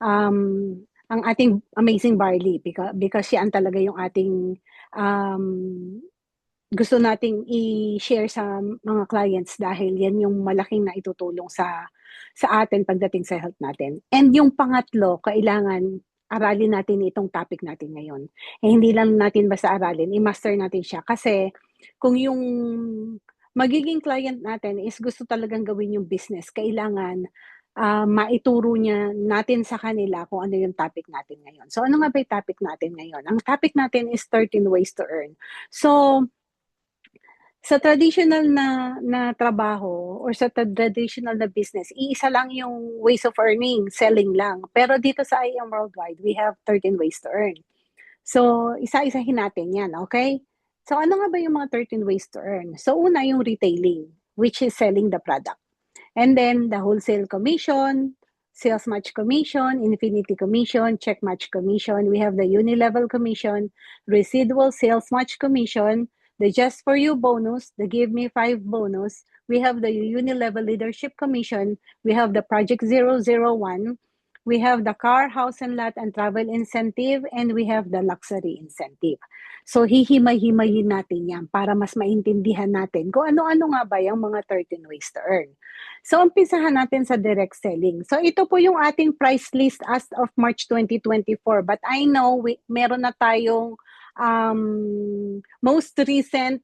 um, ang ating amazing barley because yan talaga yung ating um, gusto nating i-share sa mga clients dahil yan yung malaking naitutulong sa atin pagdating sa health natin. And yung pangatlo, kailangan aralin natin itong topic natin ngayon. Eh, hindi lang natin basta aralin, i-master natin siya. Kasi kung yung magiging client natin is gusto talagang gawin yung business, kailangan maituro niya natin sa kanila kung ano yung topic natin ngayon. So ano nga ba yung topic natin ngayon? Ang topic natin is 13 ways to earn. So sa traditional na trabaho or sa traditional na business, iisa lang yung ways of earning, selling lang. Pero dito sa IM Worldwide, we have 13 ways to earn. So, isa-isahin natin yan, okay? So, ano nga ba yung mga 13 ways to earn? So, una yung retailing, which is selling the product. And then, the wholesale commission, sales match commission, infinity commission, check match commission. We have the unilevel commission, residual sales match commission, the just for you bonus, the give me 5 bonus. We have the unilevel leadership commission. We have the project 001. We have the car, house and lot and travel incentive, and we have the luxury incentive. So hihimay-himayin natin yan para mas maintindihan natin kung ano-ano nga ba yung mga 13 ways to earn. So umpisahan natin sa direct selling. So ito po yung ating price list as of March 2024. But I know meron na tayong most recent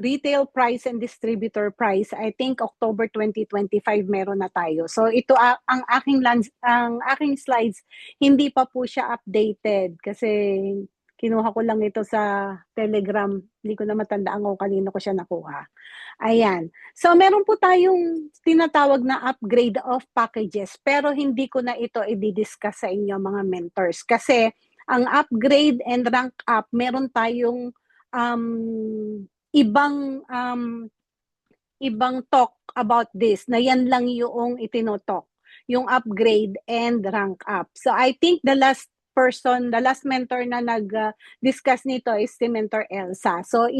retail price and distributor price. I think October 2025 meron na tayo. So ito ang aking slides, hindi pa po siya updated kasi kinuha ko lang ito sa Telegram. Hindi ko na matandaan kung kanino ko siya nakuha. Ayan. So meron po tayong tinatawag na upgrade of packages, pero hindi ko na ito i-discuss sa inyo mga mentors kasi ang upgrade and rank up, meron tayong ibang talk about this na yan lang yung itinotalk, yung upgrade and rank up. So I think the last mentor na nag-discuss nito is si Mentor Elsa. So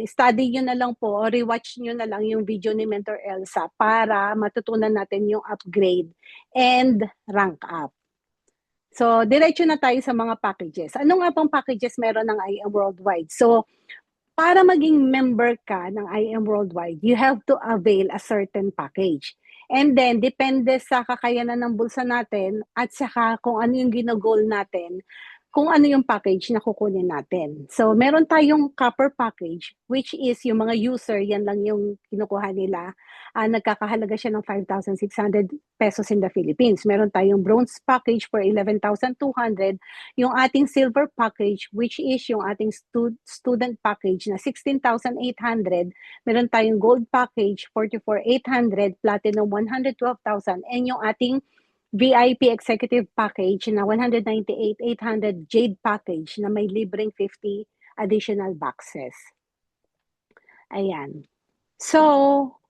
study nyo na lang po o rewatch nyo na lang yung video ni Mentor Elsa para matutunan natin yung upgrade and rank up. So, diretso na tayo sa mga packages. Ano nga bang packages meron ng IM Worldwide? So, para maging member ka ng IM Worldwide, you have to avail a certain package. And then, depende sa kakayanan ng bulsa natin at saka kung ano yung ginagol natin, kung ano yung package na kukunin natin. So, meron tayong copper package, which is yung mga user, yan lang yung kinukuha nila. Nagkakahalaga siya ng 5,600 pesos in the Philippines. Meron tayong bronze package for 11,200. Yung ating silver package, which is yung ating student package na 16,800. Meron tayong gold package, 44,800, platinum 112,000, and yung ating VIP executive package na 198,800 Jade package na may libreng 50 additional boxes. Ayan. So,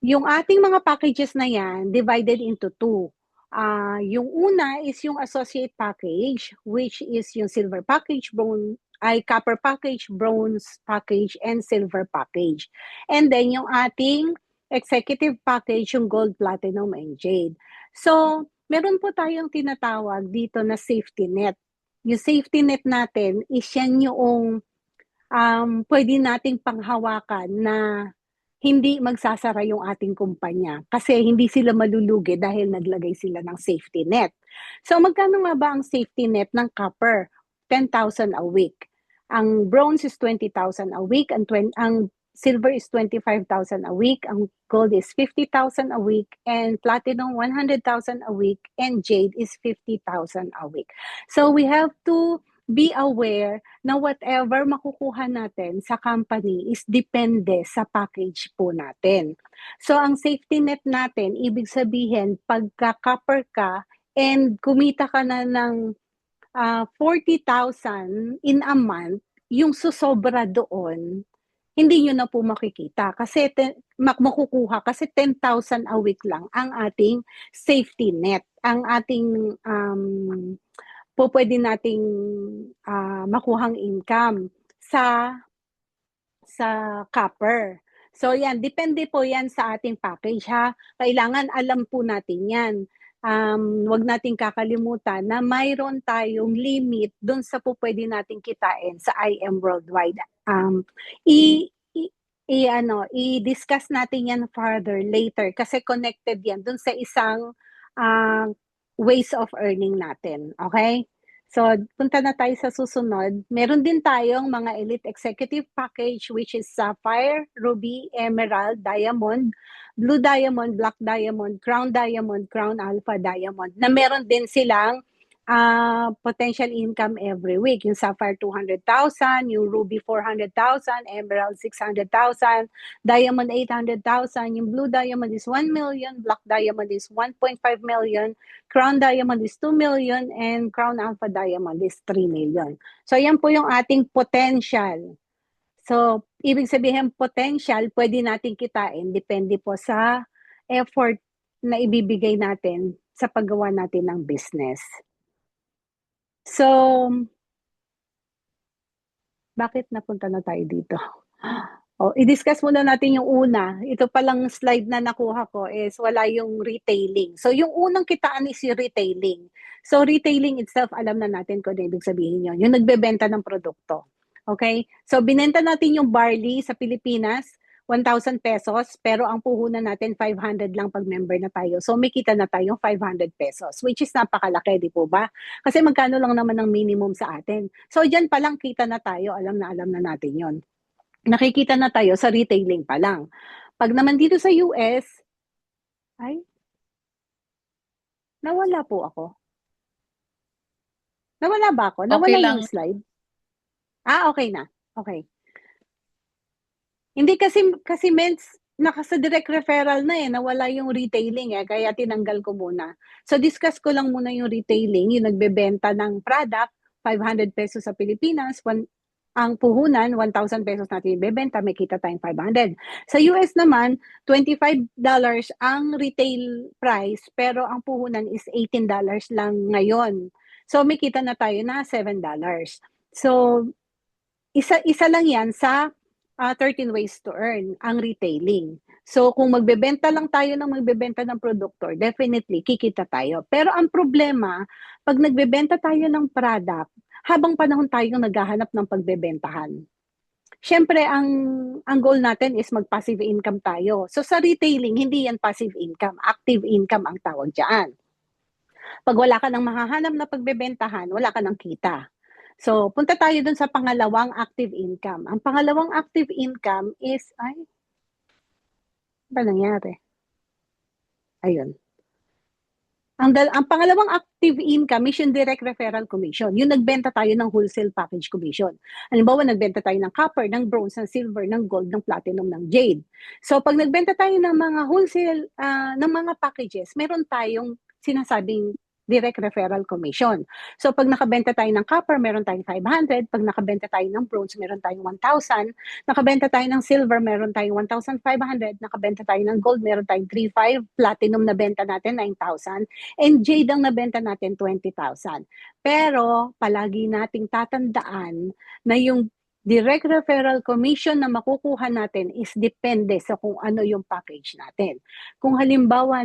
yung ating mga packages na yan, divided into two. Yung una is yung associate package, which is yung silver package, copper package, bronze package, and silver package. And then yung ating executive package, yung gold, platinum, and jade. So, meron po tayong tinatawag dito na safety net. Yung safety net natin is yan yung pwede nating panghawakan na hindi magsasara yung ating kumpanya kasi hindi sila malulugi dahil naglagay sila ng safety net. So magkano nga ba ang safety net ng copper? 10,000 a week. Ang bronze is 20,000 a week, ang silver is 25,000 a week, ang gold is 50,000 a week, and platinum 100,000 a week, and jade is 50,000 a week. So we have to be aware na whatever makukuha natin sa company is depende sa package po natin. So ang safety net natin, ibig sabihin, pagka-copper ka and kumita ka na ng 40,000 in a month, yung susobra doon, hindi nyo na po makikita kasi makukuha kasi 10,000 a week lang ang ating safety net. Ang ating po pwede nating makuhang income sa copper. So yan, depende po yan sa ating package ha. Kailangan alam po natin yan. Wag nating kakalimutan na mayroon tayong limit doon sa po pwede nating kitain sa IM Worldwide. I, i, i-discuss natin yan further later kasi connected yan doon sa isang uh, ways of earning natin. Okay? So, punta na tayo sa susunod. Meron din tayong mga Elite Executive Package which is Sapphire, Ruby, Emerald, Diamond, Blue Diamond, Black Diamond, Crown Diamond, Crown Alpha Diamond na meron din silang potential income every week. Yung Sapphire 200,000, yung Ruby 400,000, Emerald 600,000, Diamond 800,000, yung Blue Diamond is 1 million, Black Diamond is 1.5 million, Crown Diamond is 2 million, and Crown Alpha Diamond is 3 million. So yan po yung ating potential. So ibig sabihin potential, pwede natin kitain, depende po sa effort na ibibigay natin sa paggawa natin ng business. So, bakit napunta na tayo dito? I-discuss muna natin yung una. Ito palang slide na nakuha ko is wala yung retailing. So, yung unang kitaan is yung retailing. So, retailing itself, alam na natin kung ano ibig sabihin yun. Yung nagbebenta ng produkto. Okay? So, binenta natin yung barley sa Pilipinas, 1,000 pesos, pero ang puhunan natin 500 lang pag member na tayo. So may kita na tayong 500 pesos, which is napakalaki, di po ba? Kasi magkano lang naman ang minimum sa atin. So diyan pa lang kita na tayo, alam na natin yon. Nakikita na tayo sa retailing pa lang. Pag naman dito sa US, ay, nawala po ako. Nawala ba ako? Nawala Okay lang. yung slide? Okay na. Okay. Hindi kasi Mens, sa direct referral na nawala yung retailing kaya tinanggal ko muna. So discuss ko lang muna yung retailing, yung nagbebenta ng product, 500 pesos sa Pilipinas, ang puhunan, 1,000 pesos natin ibebenta, may kita tayong 500. Sa US naman, $25 ang retail price, pero ang puhunan is $18 lang ngayon. So may kita na tayo na $7. So isa lang yan sa 13 ways to earn ang retailing. So kung magbebenta lang tayo ng magbebenta ng produkto, definitely kikita tayo. Pero ang problema, pag nagbebenta tayo ng product, habang panahon tayong naghahanap ng pagbebentahan. Siyempre, ang goal natin is mag-passive income tayo. So sa retailing, hindi yan passive income, active income ang tawag dyan. Pag wala ka ng mahahanap na pagbebentahan, wala ka ng kita. So, punta tayo dun sa pangalawang active income. Ang pangalawang active income is, ba nangyari? Ayun. Ang pangalawang active income is yung direct referral commission. Yung nagbenta tayo ng wholesale package commission. Halimbawa, nagbenta tayo ng copper, ng bronze, ng silver, ng gold, ng platinum, ng jade. So, pag nagbenta tayo ng mga wholesale, ng mga packages, meron tayong sinasabing direct referral commission. So pag nakabenta tayo ng copper, meron tayong 500. Pag nakabenta tayo ng bronze, meron tayong 1,000. Nakabenta tayo ng silver, meron tayong 1,500. Nakabenta tayo ng gold, meron tayong 3,500. Platinum na benta natin, 9,000. And jade ang nabenta natin, 20,000. Pero palagi nating tatandaan na yung direct referral commission na makukuha natin is depende sa kung ano yung package natin. Kung halimbawa,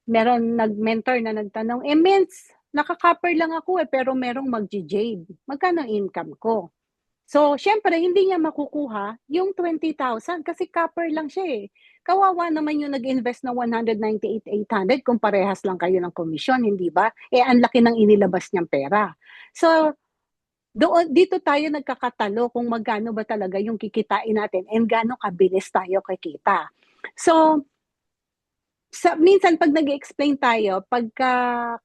meron nag-mentor na nagtanong, Mens, naka-copper lang ako pero merong mag-jade. Magkano income ko? So, syempre, hindi niya makukuha yung 20,000 kasi copper lang siya Kawawa naman yung nag-invest ng 198,800 kung parehas lang kayo ng komisyon, hindi ba? Ang laki ng inilabas niyang pera. So, dito tayo nagkakatalo kung magkano ba talaga yung kikitain natin and gaano kabilis tayo kikita. So, minsan pag nag-explain tayo, pagka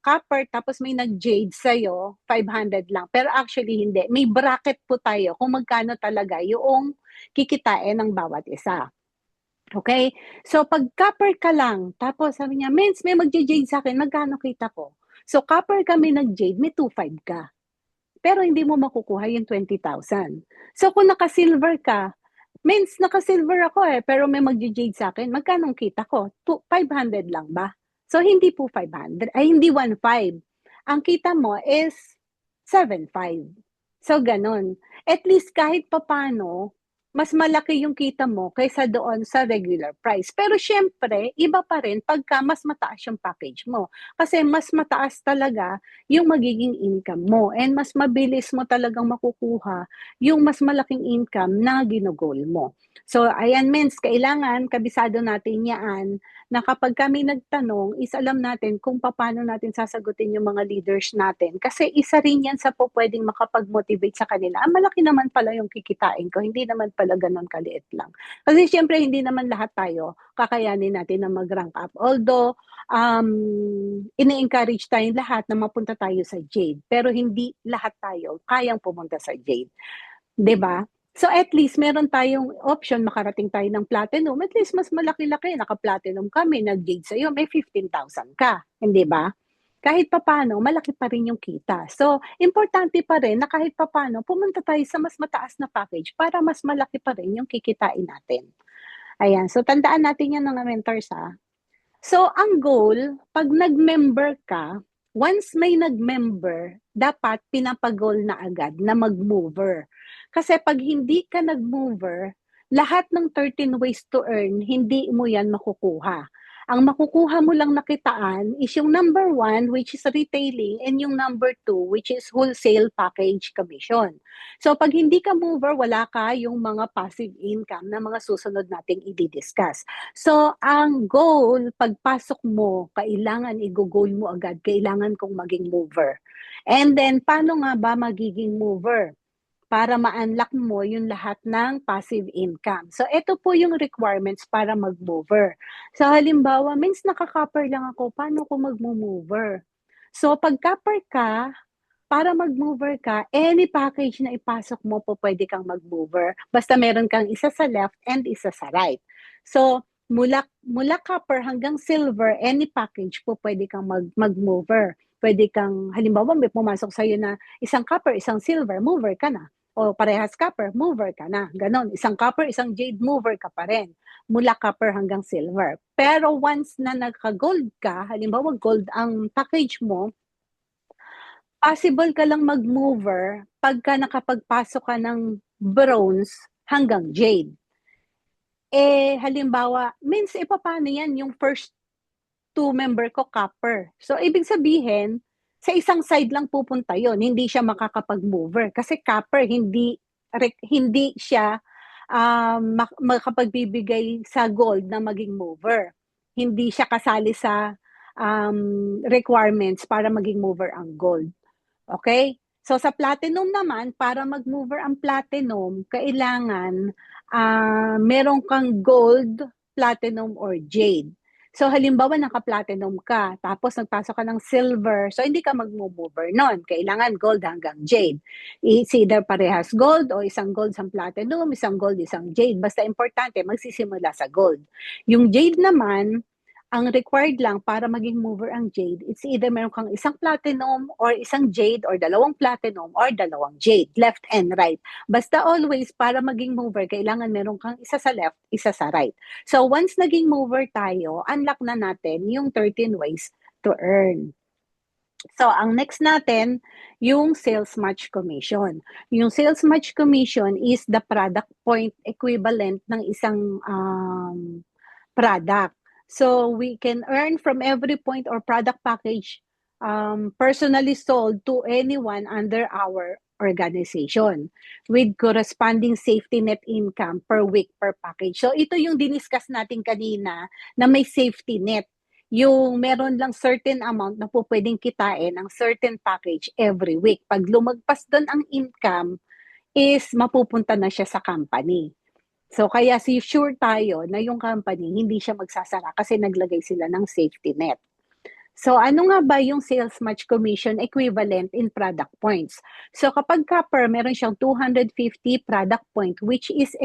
copper tapos may nag-jade sa'yo, 500 lang. Pero actually hindi. May bracket po tayo kung magkano talaga yung kikitain ng bawat isa. Okay? So pag copper ka lang, tapos sabi niya, Mens, may mag-jade sa akin, magkano kita ko? So copper kami nag-jade, may 2,500 ka. Pero hindi mo makukuha yung 20,000. So kung naka-silver ka, Mens, naka-silver ako pero may mag-jade sa akin. Magkano kita ko? 500 lang ba? So, hindi po 500. Hindi 1,500. Ang kita mo is 7,500. So, ganun. At least kahit papano, mas malaki yung kita mo kaysa doon sa regular price. Pero syempre, iba pa rin pagka mas mataas yung package mo. Kasi mas mataas talaga yung magiging income mo and mas mabilis mo talagang makukuha yung mas malaking income na ginugol mo. So, ayan, Mens, kailangan kabisado natin yan na kapag kami nagtanong, is alam natin kung paano natin sasagutin yung mga leaders natin. Kasi isa rin yan sa po pwedeng makapag-motivate sa kanila. Malaki naman pala yung kikitain ko, hindi naman pala ganun kaliit lang. Kasi syempre, hindi naman lahat tayo kakayanin natin na mag-rank up. Although, ini-encourage tayong lahat na mapunta tayo sa Jade. Pero hindi lahat tayo kayang pumunta sa Jade. 'Di ba? So at least meron tayong option makarating tayo ng platinum. At least mas malaki-laki, naka-platinum kami, nag-jade sa'yo, may 15,000 ka, hindi ba? Kahit papaano, malaki pa rin yung kita. So, importante pa rin na kahit papaano, pumunta tayo sa mas mataas na package para mas malaki pa rin yung kikitain natin. Ayan, so tandaan natin yan mga mentors ha. So, ang goal, pag nag-member ka, once may nag-member, dapat pinapagol na agad na mag-mover. Kasi pag hindi ka nag-mover, lahat ng 13 ways to earn, hindi mo yan makukuha. Ang makukuha mo lang nakitaan is yung number 1, which is retailing, and yung number 2, which is wholesale package commission. So pag hindi ka mover, wala ka yung mga passive income na mga susunod nating i-discuss. So, ang goal, pagpasok mo, kailangan i-goal mo agad, kailangan kong maging mover. And then, paano nga ba magiging mover? Para ma-unlock mo yung lahat ng passive income. So, ito po yung requirements para mag-mover. So, halimbawa, means nakaka-copper lang ako, paano ko mag-mover? So, pag copper ka, para mag-mover ka, any package na ipasok mo po pwede kang mag-mover. Basta meron kang isa sa left and isa sa right. So, mula copper hanggang silver, any package po pwede kang mag-mover. Pwede kang, halimbawa, may pumasok sa'yo na isang copper, isang silver, mover ka na. O parehas copper, mover ka na. Ganon, isang copper, isang jade, mover ka pa rin. Mula copper hanggang silver. Pero once na nagka-gold ka, halimbawa gold ang package mo, possible ka lang mag-mover pagka nakapagpasok ka ng bronze hanggang jade. Eh, halimbawa, means paano yan yung first 2 member ko copper. So, ibig sabihin, sa isang side lang pupunta yon, hindi siya makakapag-mover. Kasi copper, hindi siya makapagbibigay sa gold na maging mover. Hindi siya kasali sa requirements para maging mover ang gold. Okay? So sa platinum naman, para mag-mover ang platinum, kailangan meron kang gold, platinum, or jade. So halimbawa naka-platinum ka, tapos nagpasok ka ng silver, so hindi ka mag-mover nun. Kailangan gold hanggang jade. It's either parehas gold o isang gold sa platinum, isang gold, isang jade. Basta importante, magsisimula sa gold. Yung jade naman, ang required lang para maging mover ang jade, it's either meron kang isang platinum or isang jade or dalawang platinum or dalawang jade, left and right. Basta always, para maging mover, kailangan meron kang isa sa left, isa sa right. So once naging mover tayo, unlock na natin yung 13 ways to earn. So, ang next natin, yung sales match commission. Yung sales match commission is the product point equivalent ng isang product. So we can earn from every point or product package personally sold to anyone under our organization with corresponding safety net income per week per package. So ito yung diniscuss natin kanina na may safety net. Yung meron lang certain amount na po pwedeng kitain ang certain package every week. Pag lumagpas doon ang income, is mapupunta na siya sa company. So kaya sure tayo na yung company hindi siya magsasara kasi naglagay sila ng safety net. So ano nga ba yung sales match commission equivalent in product points? So kapag copper, meron siyang 250 product point which is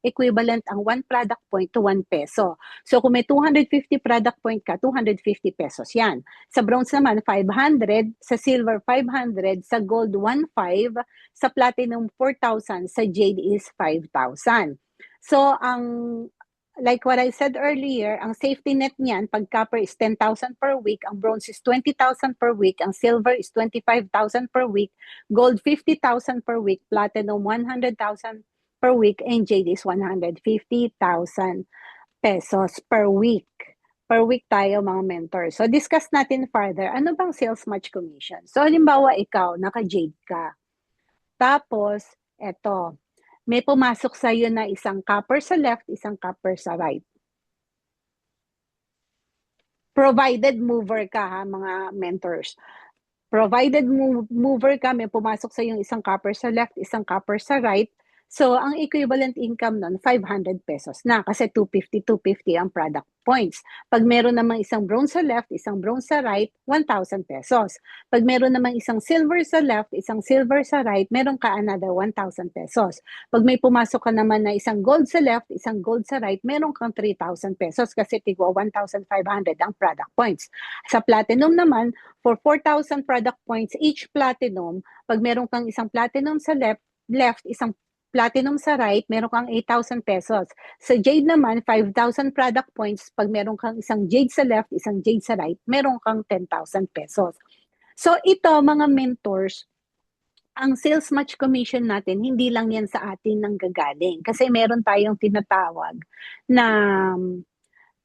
equivalent ang 1 product point to 1 peso. So kung may 250 product point ka, 250 pesos yan. Sa bronze naman, 500, sa silver, 500, sa gold, 1.5, sa platinum, 4,000, sa jade is 5,000. So like what I said earlier, ang safety net niyan, pag copper is 10,000 per week, ang bronze is 20,000 per week, ang silver is 25,000 per week, gold 50,000 per week, platinum 100,000 per week and jade is 150,000 pesos per week. Per week tayo mga mentors. So discuss natin further, ano bang sales match commission? So halimbawa ikaw, naka-jade ka. Tapos, eto, may pumasok sa'yo na isang copper sa left, isang copper sa right. Provided mover ka ha, mga mentors. Provided mover ka, may pumasok sa yung isang copper sa left, isang copper sa right. So, ang equivalent income nun, 500 pesos na kasi 250 ang product points. Pag meron namang isang bronze sa left, isang bronze sa right, 1,000 pesos. Pag meron namang isang silver sa left, isang silver sa right, meron ka another 1,000 pesos. Pag may pumasok ka naman na isang gold sa left, isang gold sa right, meron kang 3,000 pesos kasi tigwa 1,500 ang product points. Sa platinum naman, for 4,000 product points each platinum, pag meron kang isang platinum sa left, isang platinum sa right, meron kang 8,000 pesos. Sa jade naman, 5,000 product points. Pag meron kang isang jade sa left, isang jade sa right, meron kang 10,000 pesos. So ito, mga mentors, ang sales match commission natin, hindi lang yan sa atin nang gagaling. Kasi meron tayong tinatawag na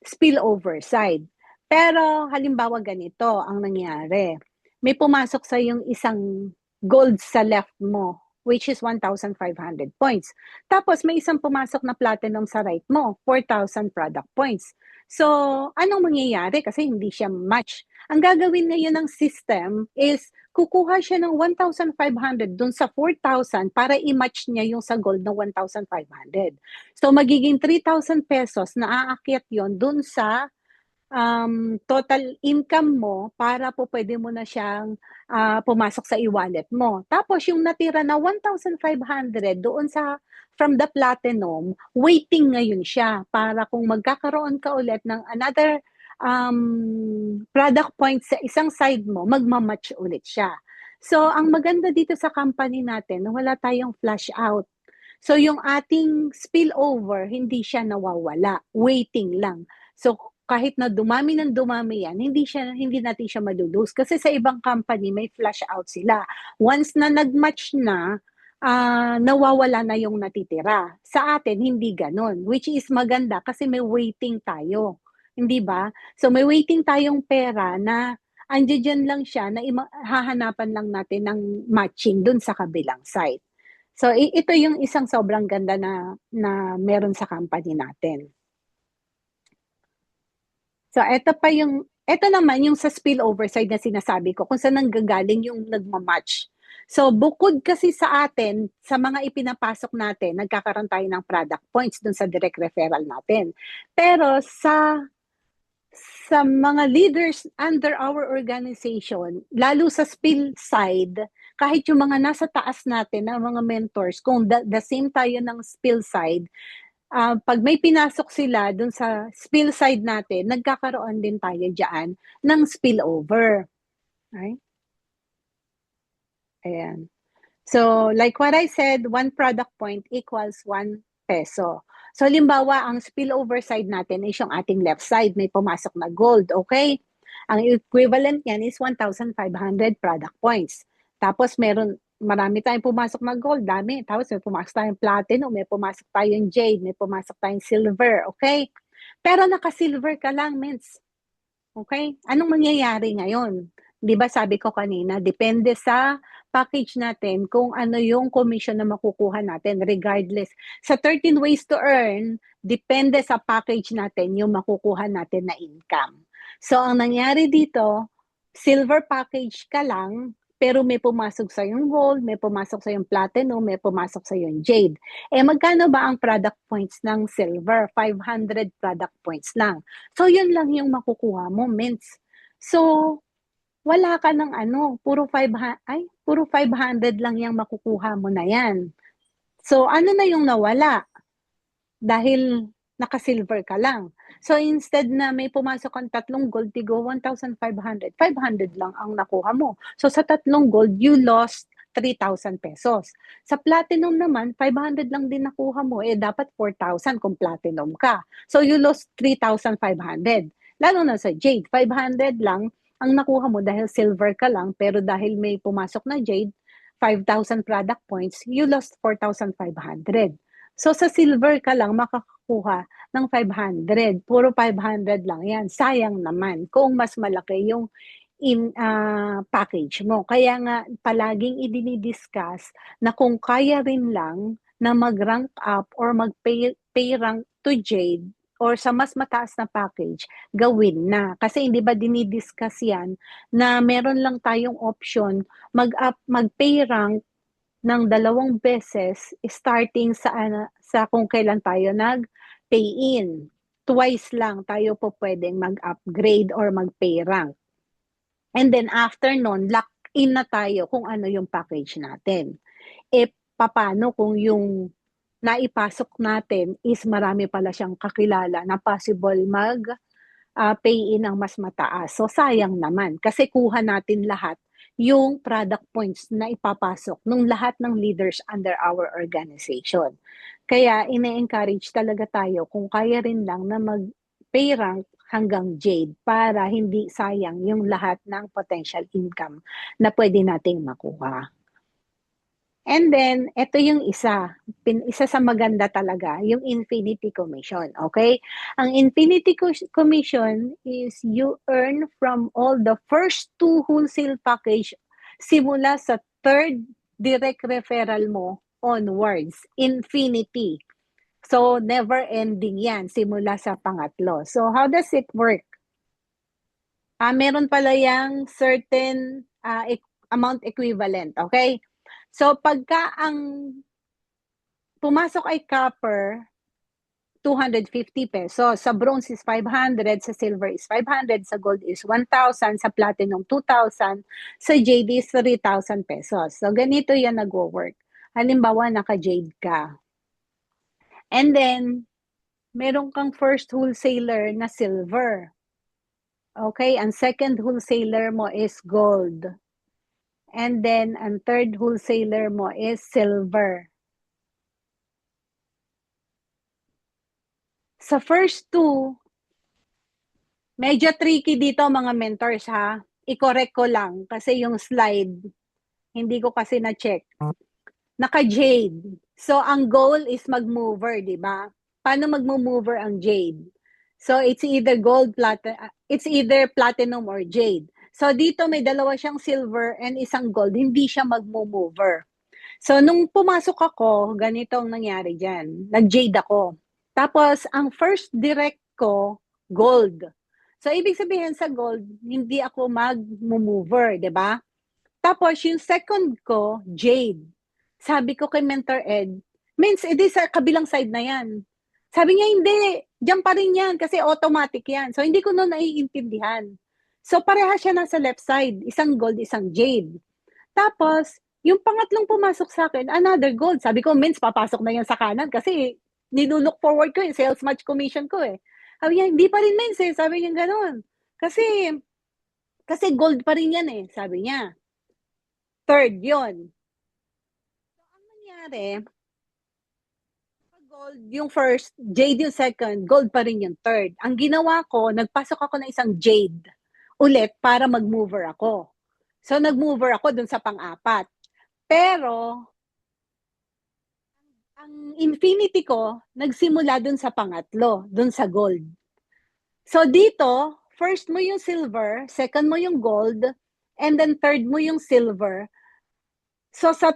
spillover side. Pero halimbawa ganito ang nangyari. May pumasok sa yung isang gold sa left mo, which is 1,500 points. Tapos may isang pumasok na platinum sa right mo, 4,000 product points. So, anong mangyayari? Kasi hindi siya match. Ang gagawin ngayon ng system is kukuha siya ng 1,500 dun sa 4,000 para i-match niya yung sa gold na 1,500. So, magiging 3,000 pesos na aakyat yon dun sa total income mo para po pwede mo na siyang pumasok sa e-wallet mo. Tapos yung natira na 1,500 doon sa from the platinum, waiting ngayon siya para kung magkakaroon ka ulit ng another product points sa isang side mo, magmamatch ulit siya. So, ang maganda dito sa company natin, wala tayong flash out. So, yung ating spillover, hindi siya nawawala. Waiting lang. So, kahit na dumami ng dumami yan, hindi natin siya malulose. Kasi sa ibang company, may flash out sila. Once na nag-match na, nawawala na yung natitira. Sa atin, hindi ganon. Which is maganda kasi may waiting tayo. Hindi ba? So, may waiting tayong pera na andyan lang siya na hahanapan lang natin ng matching dun sa kabilang side. So, ito yung isang sobrang ganda na meron sa company natin. So, ito naman yung sa spillover side na sinasabi ko, kung saan nanggagaling yung nagmamatch. So, bukod kasi sa atin, sa mga ipinapasok natin, nagkakaroon tayo ng product points dun sa direct referral natin. Pero sa mga leaders under our organization, lalo sa spill side, kahit yung mga nasa taas natin, na mga mentors, kung the same tayo ng spill side, pag may pinasok sila dun sa spill side natin, nagkakaroon din tayo dyan ng spillover. Right? Ayan. So, like what I said, 1 product point equals 1 peso. So, halimbawa, ang spillover side natin is yung ating left side. May pumasok na gold, okay? Ang equivalent niyan is 1,500 product points. Tapos, marami tayong pumasok na gold, dami. Tapos, may pumasok tayong platinum, may pumasok tayong jade, may pumasok tayong silver, okay? Pero naka-silver ka lang, mens. Okay? Anong mangyayari ngayon? Di ba sabi ko kanina, depende sa package natin kung ano yung commission na makukuha natin regardless. Sa 13 ways to earn, depende sa package natin yung makukuha natin na income. So, ang nangyari dito, silver package ka lang, pero may pumasok sa yung gold, may pumasok sa yung platinum, may pumasok sa yung jade. Magkano ba ang product points ng silver? 500 product points lang. So, yun lang yung makukuha mo, mens. So, wala ka ng puro 500 lang yung makukuha mo na yan. So, ano na yung nawala? Dahil naka-silver ka lang. So, instead na may pumasok kang 3 gold, tigo 1,500, 500 lang ang nakuha mo. So, sa 3 gold, you lost 3,000 pesos. Sa platinum naman, 500 lang din nakuha mo. Dapat 4,000 kung platinum ka. So, you lost 3,500. Lalo na sa jade, 500 lang ang nakuha mo dahil silver ka lang, pero dahil may pumasok na jade, 5,000 product points, you lost 4,500. So sa silver ka lang makakakuha ng 500, puro 500 lang yan, sayang naman kung mas malaki yung package mo. Kaya nga palaging idini-discuss na kung kaya rin lang na mag-rank up or mag-pay rank to Jade or sa mas mataas na package, gawin na. Kasi hindi ba dinidiscuss yan na meron lang tayong option mag-pay rank ng 2 beses starting sa kung kailan tayo nag-pay in. Twice lang tayo po pwedeng mag-upgrade or mag-pay rank. And then after nun, lock in na tayo kung ano yung package natin. Paano kung yung naipasok natin is marami pala siyang kakilala na possible pay in ang mas mataas. So sayang naman kasi kuha natin lahat yung product points na ipapasok ng lahat ng leaders under our organization. Kaya ine-encourage talaga tayo kung kaya rin lang na mag-pay rank hanggang Jade para hindi sayang yung lahat ng potential income na pwede nating makuha. And then, ito yung isa sa maganda talaga, yung Infinity Commission, okay? Ang Infinity Commission is you earn from all the first 2 wholesale package simula sa 3rd direct referral mo onwards. Infinity. So, never ending yan simula sa pangatlo. So, how does it work? Meron pala yung certain amount equivalent, okay? So, pagka ang pumasok ay copper, 250 pesos. Sa bronze is 500, sa silver is 500, sa gold is 1,000, sa platinum 2,000, sa jade is 3,000 pesos. So, ganito yan nag-work. Halimbawa, naka-jade ka. And then, meron kang first wholesaler na silver. Okay, ang second wholesaler mo is gold. And then, ang third wholesaler mo is silver. Sa first 2, medyo tricky dito mga mentors ha. I-correct ko lang kasi yung slide, hindi ko kasi na-check. Naka-jade. So, ang goal is mag-mover, di ba? Paano mag-mover ang jade? So, it's either platinum or jade. So, dito may dalawa siyang silver and isang gold. Hindi siya mag-mover. So, nung pumasok ako, ganito ang nangyari dyan. Nag-jade ako. Tapos, ang first direct ko, gold. So, ibig sabihin sa gold, hindi ako mag-mover, di ba? Tapos, yung second ko, jade. Sabi ko kay Mentor Ed, means, edi sa kabilang side na yan. Sabi niya, hindi, dyan pa rin yan kasi automatic yan. So, hindi ko noon naiintindihan. So, pareha siya nasa left side. Isang gold, isang jade. Tapos, yung pangatlong pumasok sa akin, another gold. Sabi ko, means, papasok na yan sa kanan kasi nilulook forward ko yung sales match commission ko eh. Sabi niya, hindi pa rin means eh. Sabi niya gano'n. Kasi gold pa rin yan eh, sabi niya. Third, yon. So, ang nangyari, gold yung first, jade yung second, gold pa rin yung third. Ang ginawa ko, nagpasok ako ng isang jade ulit para mag-mover ako. So, nag-mover ako dun sa pang-apat. Pero, ang infinity ko, nagsimula dun sa pangatlo, dun sa gold. So, dito, first mo yung silver, second mo yung gold, and then third mo yung silver. So, sa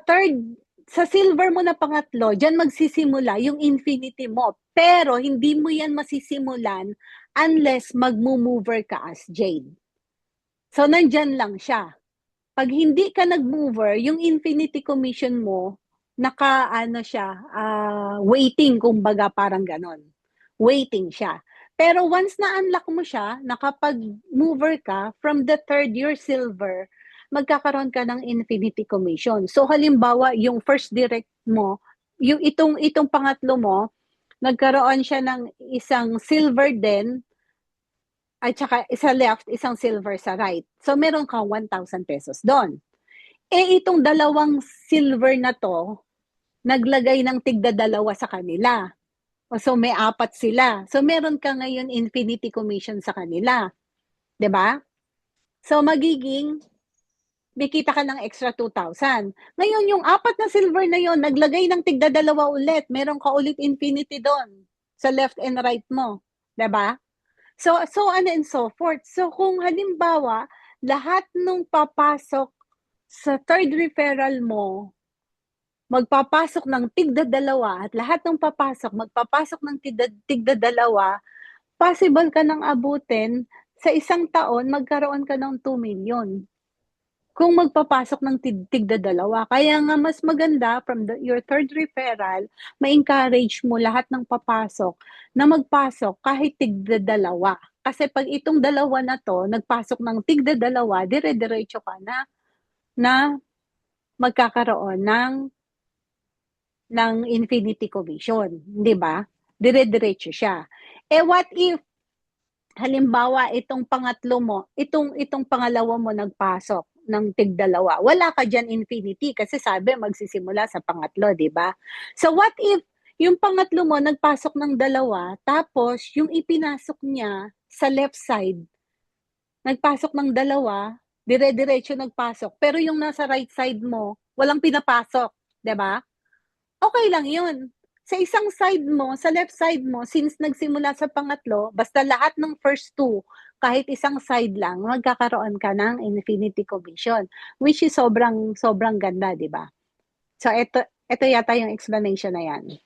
silver mo na pangatlo, dyan magsisimula yung infinity mo. Pero, hindi mo yan masisimulan unless mag-mover ka as Jade. So, nandyan lang siya. Pag hindi ka nag-mover, yung infinity commission mo, waiting, kumbaga parang ganon. Waiting siya. Pero once na-unlock mo siya, nakapag-mover ka, from the third year silver, magkakaroon ka ng infinity commission. So halimbawa, yung first direct mo, yung itong pangatlo mo, nagkaroon siya ng isang silver din, at saka isa left, isang silver sa right. So meron kang 1,000 pesos doon. Itong dalawang silver na to, naglagay ng tigda-dalawa sa kanila. So may 4 sila. So meron ka ngayon infinity commission sa kanila. 'Di ba? So magiging may kita ka ng extra 2,000. Ngayon, yung 4 na silver na yon, naglagay ng tigda-dalawa ulit. Meron ka ulit infinity doon sa left and right mo. 'Di ba? So on and so forth. So kung halimbawa, lahat nung papasok sa third referral mo, magpapasok ng tigda-dalawa at lahat ng papasok, magpapasok ng tigda-dalawa, possible ka ng abutin sa isang taon, magkaroon ka ng 2 million. Kung magpapasok ng tigda-dalawa. Kaya nga mas maganda from your third referral, ma-encourage mo lahat ng papasok na magpasok kahit tigda-dalawa. Kasi pag itong dalawa na to, nagpasok ng tigda-dalawa, dire-diretso ka na magkakaroon ng infinity commission, 'di ba? Dire-diretso siya. What if halimbawa itong pangatlo mo, itong pangalawa mo nagpasok ng tig-dalawa. Wala ka diyan infinity kasi sabi magsisimula sa pangatlo, 'di ba? So what if yung pangatlo mo nagpasok ng dalawa, tapos yung ipinasok niya sa left side, nagpasok ng dalawa, dire-diretso nagpasok, pero yung nasa right side mo, walang pinapasok, 'di ba? Okay lang 'yun. Sa isang side mo, sa left side mo, since nagsimula sa pangatlo, basta lahat ng first two, kahit isang side lang, magkakaroon ka ng infinity commission, which is sobrang sobrang ganda, 'di ba? So ito yata yung explanation na 'yan.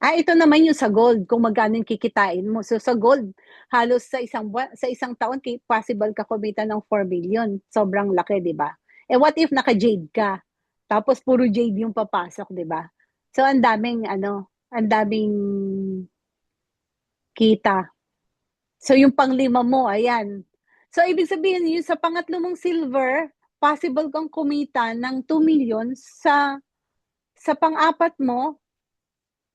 Ito naman yung sa gold, kung magkano yung kikitain mo. So sa gold, halos sa isang taon possible ka kumita ng 4 million. Sobrang laki, 'di ba? What if naka-jade ka? Tapos puro jade yung papasok, 'di ba? So ang daming kita. So yung panglima mo, ayan. So ibig sabihin yung sa pangatlo mong silver, possible kang kumita ng 2 million. Sa pang-apat mo,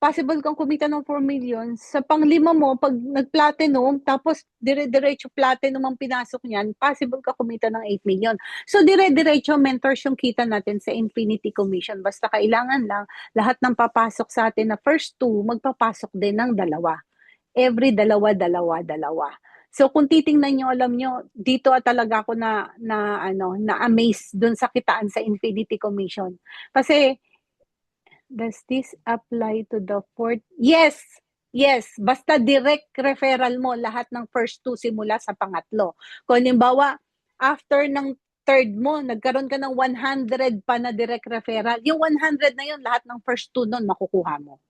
possible kang kumita ng 4 million. Sa panglima mo, pag nag-platinum, tapos dire-diretso platinum ang pinasok niyan, possible ka kumita ng 8 million. So dire-diretso mentors yung kita natin sa infinity commission. Basta kailangan lang lahat ng papasok sa atin na first two, magpapasok din ng dalawa. Every dalawa. So kung titingnan nyo, alam nyo, dito talaga ako na-amaze dun sa kitaan sa infinity commission. Kasi does this apply to the fourth? Yes. Basta direct referral mo lahat ng first two simula sa pangatlo. Kung halimbawa, after ng third mo, nagkaroon ka ng 100 pa na direct referral, yung 100 na yun, lahat ng first two nun makukuha mo.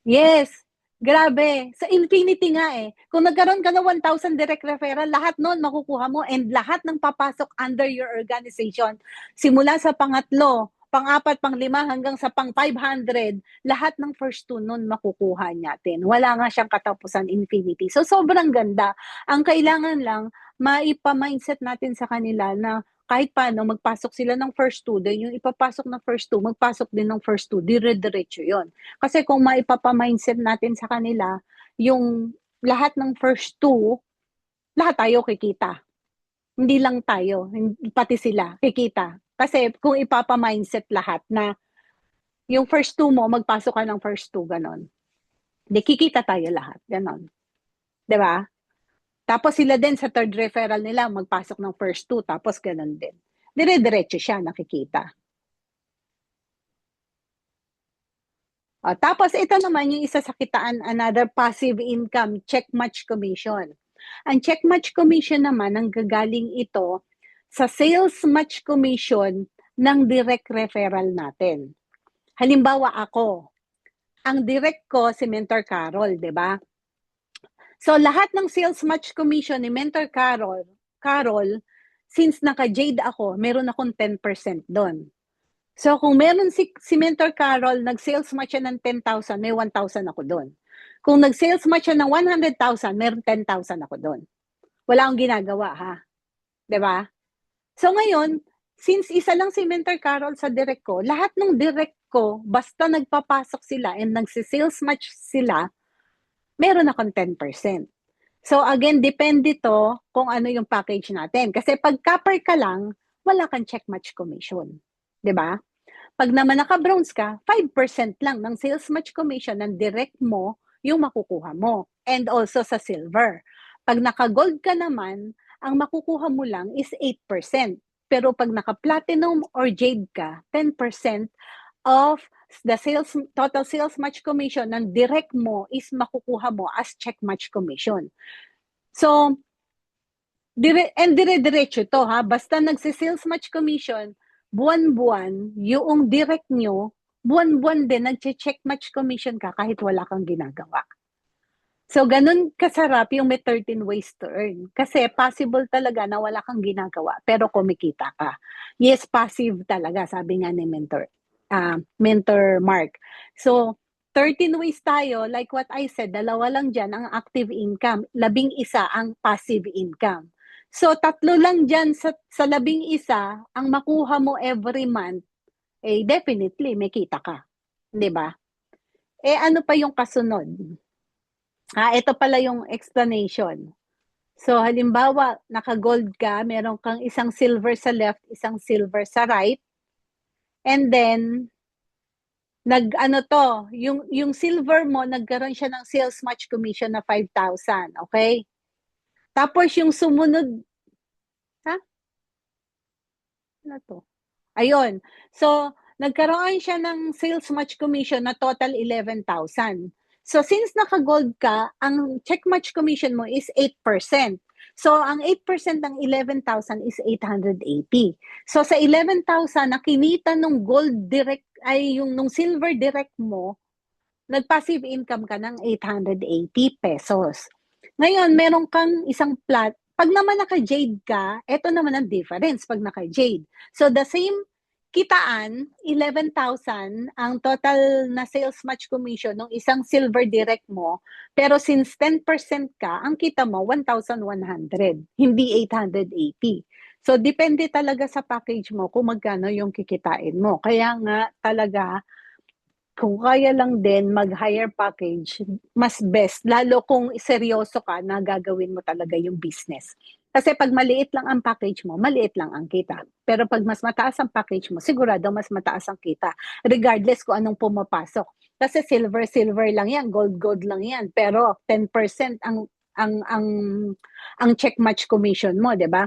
Yes. Grabe. Sa infinity nga eh. Kung nagkaroon ka ng 1,000 direct referral, lahat nun makukuha mo and lahat ng papasok under your organization, simula sa pangatlo, pang-apat, pang-lima, hanggang sa pang-500, lahat ng first two nun makukuha natin. Wala nga siyang katapusan infinity. So, sobrang ganda. Ang kailangan lang, maipa-mindset natin sa kanila na kahit paano, magpasok sila ng first two, then yung ipapasok ng first two, magpasok din ng first two, dire-diretso yun. Kasi kung maipapa-mindset natin sa kanila, yung lahat ng first two, lahat tayo kikita. Hindi lang tayo, pati sila kikita. Kasi kung ipapa-mindset lahat na yung first two mo, magpasok ka ng first two, ganon. Di kikita tayo lahat, ganon. Diba? Tapos sila din sa third referral nila, magpasok ng first two, tapos ganon din. Dire-diretso siya, nakikita. Tapos ito naman yung isa sa kitaan, another passive income, check match commission. Ang check match commission naman, ang gagaling ito sa sales match commission ng direct referral natin. Halimbawa ako, ang direct ko si Mentor Carol, 'di ba? So lahat ng sales match commission ni Mentor Carol, since naka-Jade ako, meron akong 10% doon. So kung meron si Mentor Carol, nag-sales match siya ng 10,000, may 1,000 ako doon. Kung nag-sales match siya ng 100,000, meron 10,000 ako doon. Wala akong ginagawa, ha? 'Di ba? So ngayon, since isa lang si Mentor Carol sa direct ko, lahat ng direct ko, basta nagpapasok sila and nagsi-sales match sila, meron akong 10%. So again, depende to kung ano yung package natin. Kasi pag copper ka lang, wala kang check match commission. 'Di ba? Pag naman naka-bronze ka, 5% lang ng sales match commission ng direct mo yung makukuha mo. And also sa silver. Pag naka-gold ka naman, ang makukuha mo lang is 8%. Pero pag naka-platinum or jade ka, 10% of the total sales match commission ng direct mo is makukuha mo as check match commission. So, dire-diretso to ha, basta nagsi-sales match commission, buwan-buwan, yung direct nyo, buwan-buwan din nagche-check match commission ka kahit wala kang ginagawa. So, ganun kasarap yung may 13 ways to earn. Kasi possible talaga na wala kang ginagawa, pero kumikita ka. Yes, passive talaga, sabi nga ni Mentor Mark. So, 13 ways tayo, like what I said, 2 lang dyan ang active income, 11 ang passive income. So, 3 lang dyan sa 11 ang makuha mo every month, eh definitely may kita ka. 'Di ba? Eh ano pa yung kasunod? Ito pala yung explanation. So, halimbawa, naka-gold ka, meron kang isang silver sa left, isang silver sa right. And then, yung silver mo, nagkaroon siya ng sales match commission na 5,000. Okay? Tapos, yung sumunod, ano to? Ayun. So, nagkaroon siya ng sales match commission na total 11,000. So, since naka-gold ka, ang check match commission mo is 8%. So, ang 8% ng 11,000 is 880. So, sa 11,000 na kinita nung gold direct, ay yung nung silver direct mo, nag-passive income ka ng 880 pesos. Ngayon, meron kang isang pag naman naka-jade ka, eto naman ang difference pag naka-jade. So, the same kitaan, 11,000 ang total na sales match commission ng isang silver direct mo, pero since 10% ka, ang kita mo 1,100, hindi 880. So, depende talaga sa package mo kung magkano yung kikitain mo. Kaya nga talaga, kung kaya lang din mag-higher package, mas best. Lalo kung seryoso ka na gagawin mo talaga yung business. Kasi pag maliit lang ang package mo, maliit lang ang kita. Pero pag mas mataas ang package mo, sigurado mas mataas ang kita. Regardless kung anong pumapasok. Kasi silver lang yan, gold lang yan. Pero 10% ang check match commission mo, 'di ba?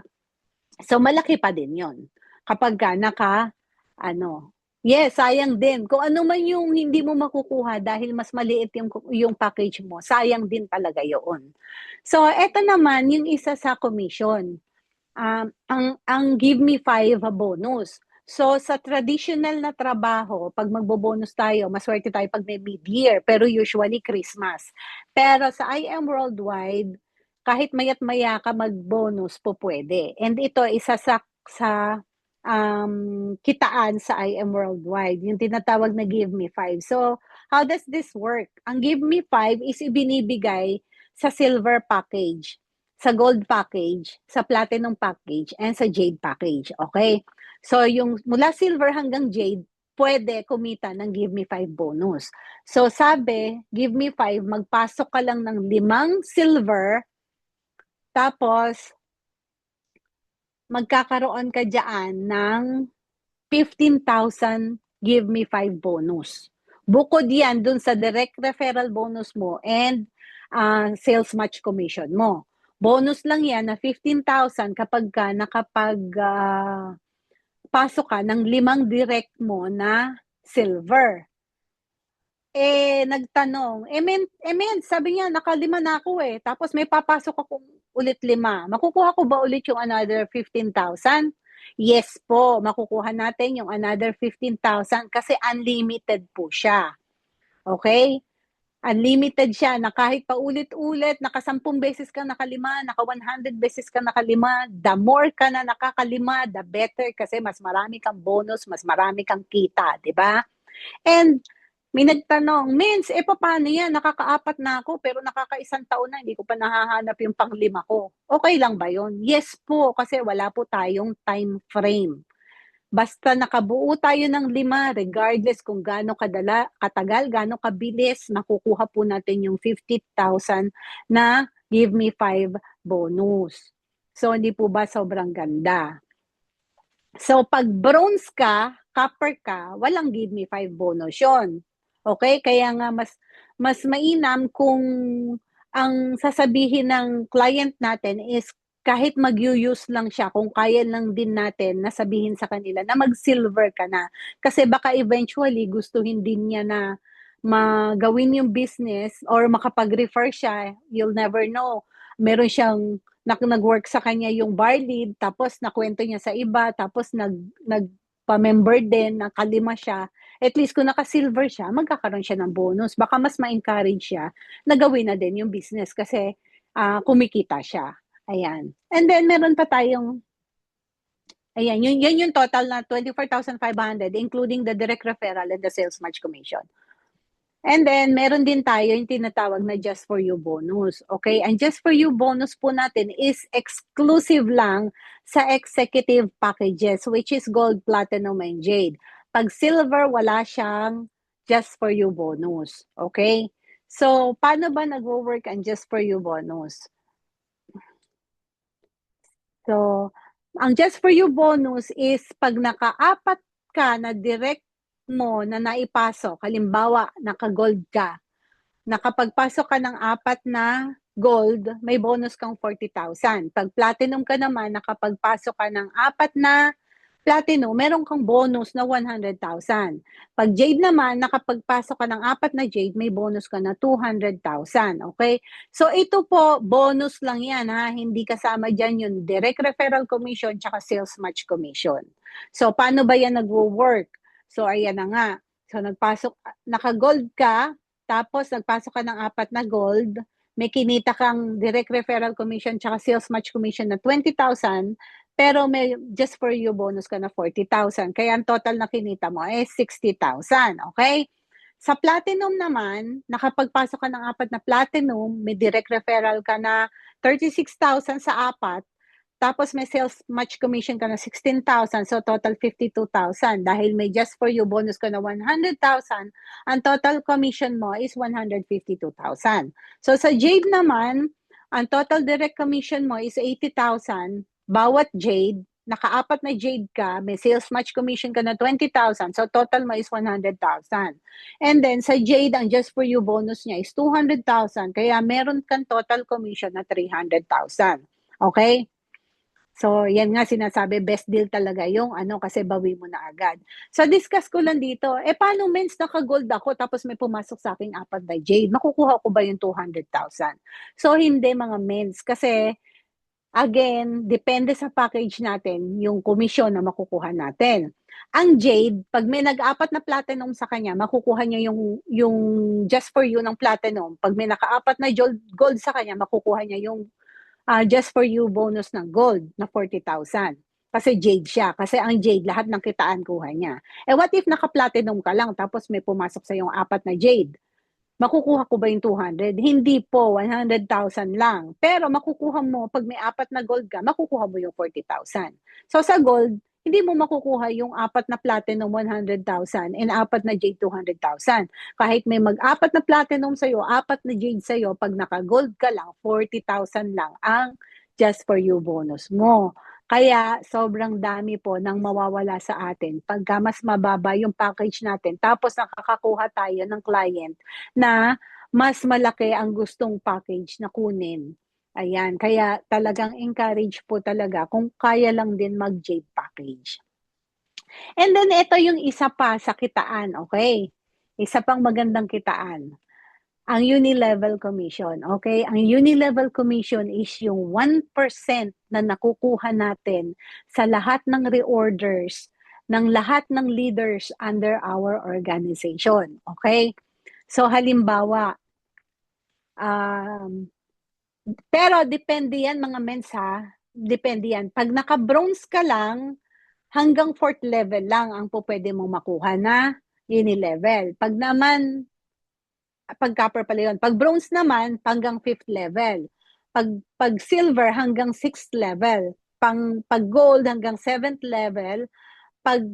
So malaki pa din 'yon. Kapag ka yes, sayang din. Kung ano man yung hindi mo makukuha dahil mas maliit yung package mo, sayang din talaga yun. So, eto naman yung isa sa commission. Ang Give Me 5 bonus. So, sa traditional na trabaho, pag magbo-bonus tayo, maswerte tayo pag may mid-year, pero usually Christmas. Pero sa I Am Worldwide, kahit mayat-maya ka mag-bonus po pwede. And ito, isa sa kitaan sa I Am Worldwide, yung tinatawag na Give Me 5. So, how does this work? Ang Give Me 5 is ibinibigay sa silver package, sa gold package, sa platinum package, and sa jade package. Okay? So, yung mula silver hanggang jade, pwede kumita ng Give Me 5 bonus. So, sabi, Give Me 5, magpasok ka lang ng 5 silver, tapos magkakaroon ka dyan ng 15,000 Give Me 5 bonus. Bukod yan dun sa direct referral bonus mo and sales match commission mo. Bonus lang yan na 15,000 kapag ka pasok ka ng 5 direct mo na silver. Nagtanong, sabi niya, naka-5 na ako eh. Tapos may papasok ako ulit 5. Makukuha ko ba ulit yung another 15,000? Yes po, makukuha natin yung another 15,000 kasi unlimited po siya. Okay? Unlimited siya na kahit pa ulit-ulit, naka 10 beses ka naka-5, naka 100 beses ka naka-5, the more ka na nakaka-5, the better kasi mas marami kang bonus, mas marami kang kita, di ba? And may nagtanong, Mins, paano yan? Nakaka-4 na ako, pero nakaka-1 taon na, hindi ko pa nahahanap yung pang-5 ko. Okay lang ba yun? Yes po, kasi wala po tayong time frame. Basta nakabuo tayo ng 5, regardless kung gaano katagal, gaano kabilis, nakukuha po natin yung 50,000 na Give Me 5 bonus. So, hindi po ba sobrang ganda? So, pag bronze ka, copper ka, walang Give Me 5 bonus yun. Okay? Kaya nga mas mainam kung ang sasabihin ng client natin is kahit mag-use lang siya, kung kaya lang din natin na sabihin sa kanila na mag-silver ka na. Kasi baka eventually gustuhin din niya na magawin yung business or makapag-refer siya, you'll never know. Meron siyang nag-work sa kanya yung bar lead, tapos nakwento niya sa iba, tapos nagpa-member din, nakalima siya. At least kung naka-silver siya, magkakaroon siya ng bonus. Baka mas ma-encourage siya na gawin na din yung business kasi kumikita siya. Ayan. And then meron pa tayong ayan, yan yung total na 24,500 including the direct referral and the sales match commission. And then, meron din tayo yung tinatawag na Just For You bonus. Okay? Ang Just For You bonus po natin is exclusive lang sa executive packages, which is Gold, Platinum, and Jade. Pag Silver, wala siyang Just For You bonus. Okay? So, paano ba nag-work ang Just For You bonus? So, ang Just For You bonus is pag nakaapat ka na direct mo na naipasok, halimbawa, naka-gold ka, nakapagpasok ka ng 4 na gold, may bonus kang 40,000. Pag platinum ka naman, nakapagpasok ka ng 4 na platinum, meron kang bonus na 100,000. Pag jade naman, nakapagpasok ka ng 4 na jade, may bonus ka na 200,000. Okay? So ito po, bonus lang yan ha. Hindi kasama dyan yung direct referral commission tsaka sales match commission. So paano ba yan nagwo-work? So ayan na nga. So nagpasok, naka-gold ka, tapos nagpasok ka ng 4 na gold, may kinita kang direct referral commission tsaka sales match commission na 20,000, pero may Just For You bonus ka na 40,000. Kaya ang total na kinita mo ay 60,000. Okay? Sa platinum naman, nakapagpasok ka ng 4 na platinum, may direct referral ka na 36,000 sa 4, tapos may sales match commission ka na 16,000, so total 52,000. Dahil may Just For You bonus ka na 100,000, ang total commission mo is 152,000. So sa Jade naman, ang total direct commission mo is 80,000 bawat Jade. Naka-4 na Jade ka, may sales match commission ka na 20,000, so total mo is 100,000. And then sa Jade, ang Just For You bonus niya is 200,000, kaya meron kang total commission na 300,000. Okay? So, yan nga sinasabi, best deal talaga yung kasi bawi mo na agad. So, discuss ko lang dito, paano mens naka-gold ako tapos may pumasok sa aking 4 na jade? Makukuha ko ba yung 200,000? So, hindi mga mens. Kasi, again, depende sa package natin yung komisyon na makukuha natin. Ang jade, pag may nag-4 na platinum sa kanya, makukuha niya yung Just For You ng platinum. Pag may naka-4 na gold sa kanya, makukuha niya yung Just For You bonus ng gold na 40,000. Kasi jade siya. Kasi ang jade, lahat ng kitaan kuha niya. What if naka-platinum ka lang tapos may pumasok sa yung 4 na jade? Makukuha ko ba yung 200? Hindi po, 100,000 lang. Pero makukuha mo, pag may 4 na gold ka, makukuha mo yung 40,000. So sa gold, hindi mo makukuha yung 4 na platinum 100,000 and 4 na jade 200,000. Kahit may mag-4 na platinum sa'yo, 4 na jade sa'yo, pag naka-gold ka lang, 40,000 lang ang Just For You bonus mo. Kaya sobrang dami po nang mawawala sa atin pagka mas mababa yung package natin tapos nakakakuha tayo ng client na mas malaki ang gustong package na kunin. Ayan, kaya talagang encourage po talaga kung kaya lang din mag-Jade package. And then ito yung isa pa sa kitaan, okay? Isa pang magandang kitaan. Ang uni-level commission, okay? Ang uni-level commission is yung 1% na nakukuha natin sa lahat ng reorders ng lahat ng leaders under our organization, okay? So halimbawa, pero depende yan mga mens ha, depende yan. Pag naka-bronze ka lang, hanggang 4th level lang ang po pwede mong makuha na uni-level. Pag copper pala yun. Pag bronze naman, hanggang 5th level. Pag silver, hanggang 6th level. Pag gold, hanggang 7th level. Pag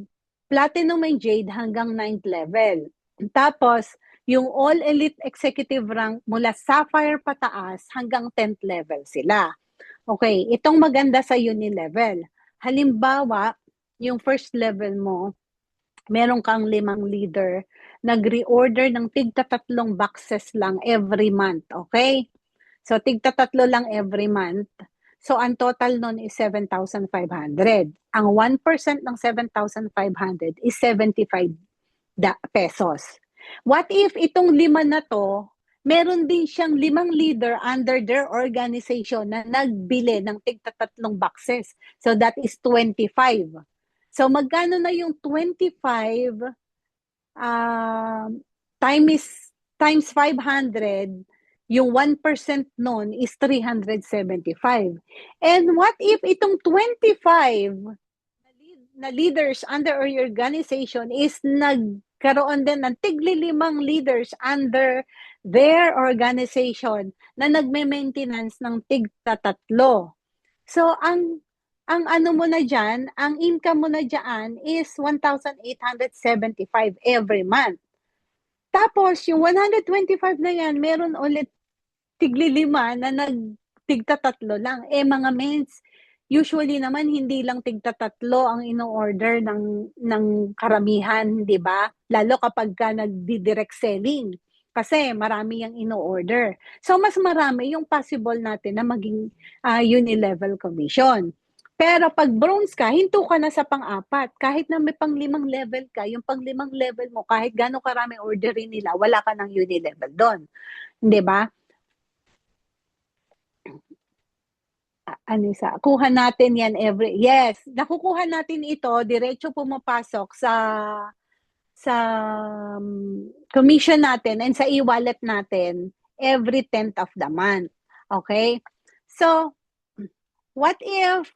platinum and jade, hanggang 9th level. Tapos, yung all elite executive rank mula sapphire pataas, hanggang 10th level sila. Okay, itong maganda sa uni level. Halimbawa, yung first level mo, meron kang 5 leader, nag-reorder ng tigta-3 boxes lang every month, okay? So, tigta-3 lang every month. So, ang total nun is 7,500. Ang 1% ng 7,500 is 75 pesos. What if itong 5 na to, meron din siyang 5 leader under their organization na nagbili ng tig-3 boxes. So, that is 25. So, magkano na yung 25 times 500, yung 1% nun is 375. And what if itong 25 na leaders under your organization is nagkaroon din ng tigli-5 leaders under their organization na nagme-maintenance ng tig-3. So, ang ano mo na dyan, ang income mo na dyan is 1,875 every month. Tapos, yung 125 na yan, meron ulit tigli-5 na tig-3 lang. Mga mens, usually naman hindi lang tig-3 ang ino-order ng karamihan, di ba? Lalo kapag ka nagdi-direct selling. Kasi marami yung ino-order. So, mas marami yung possible natin na maging uni-level commission. Pero pag bronze ka, hinto ka na sa pang-4. Kahit na may pang-5 level ka, yung pang-5 level mo, kahit gano'ng karami orderin nila, wala ka ng uni-level doon. Di ba? Kuha natin yan yes, nakukuha natin ito, diretso pumapasok sa commission natin and sa e-wallet natin every 10th of the month. Okay? So, what if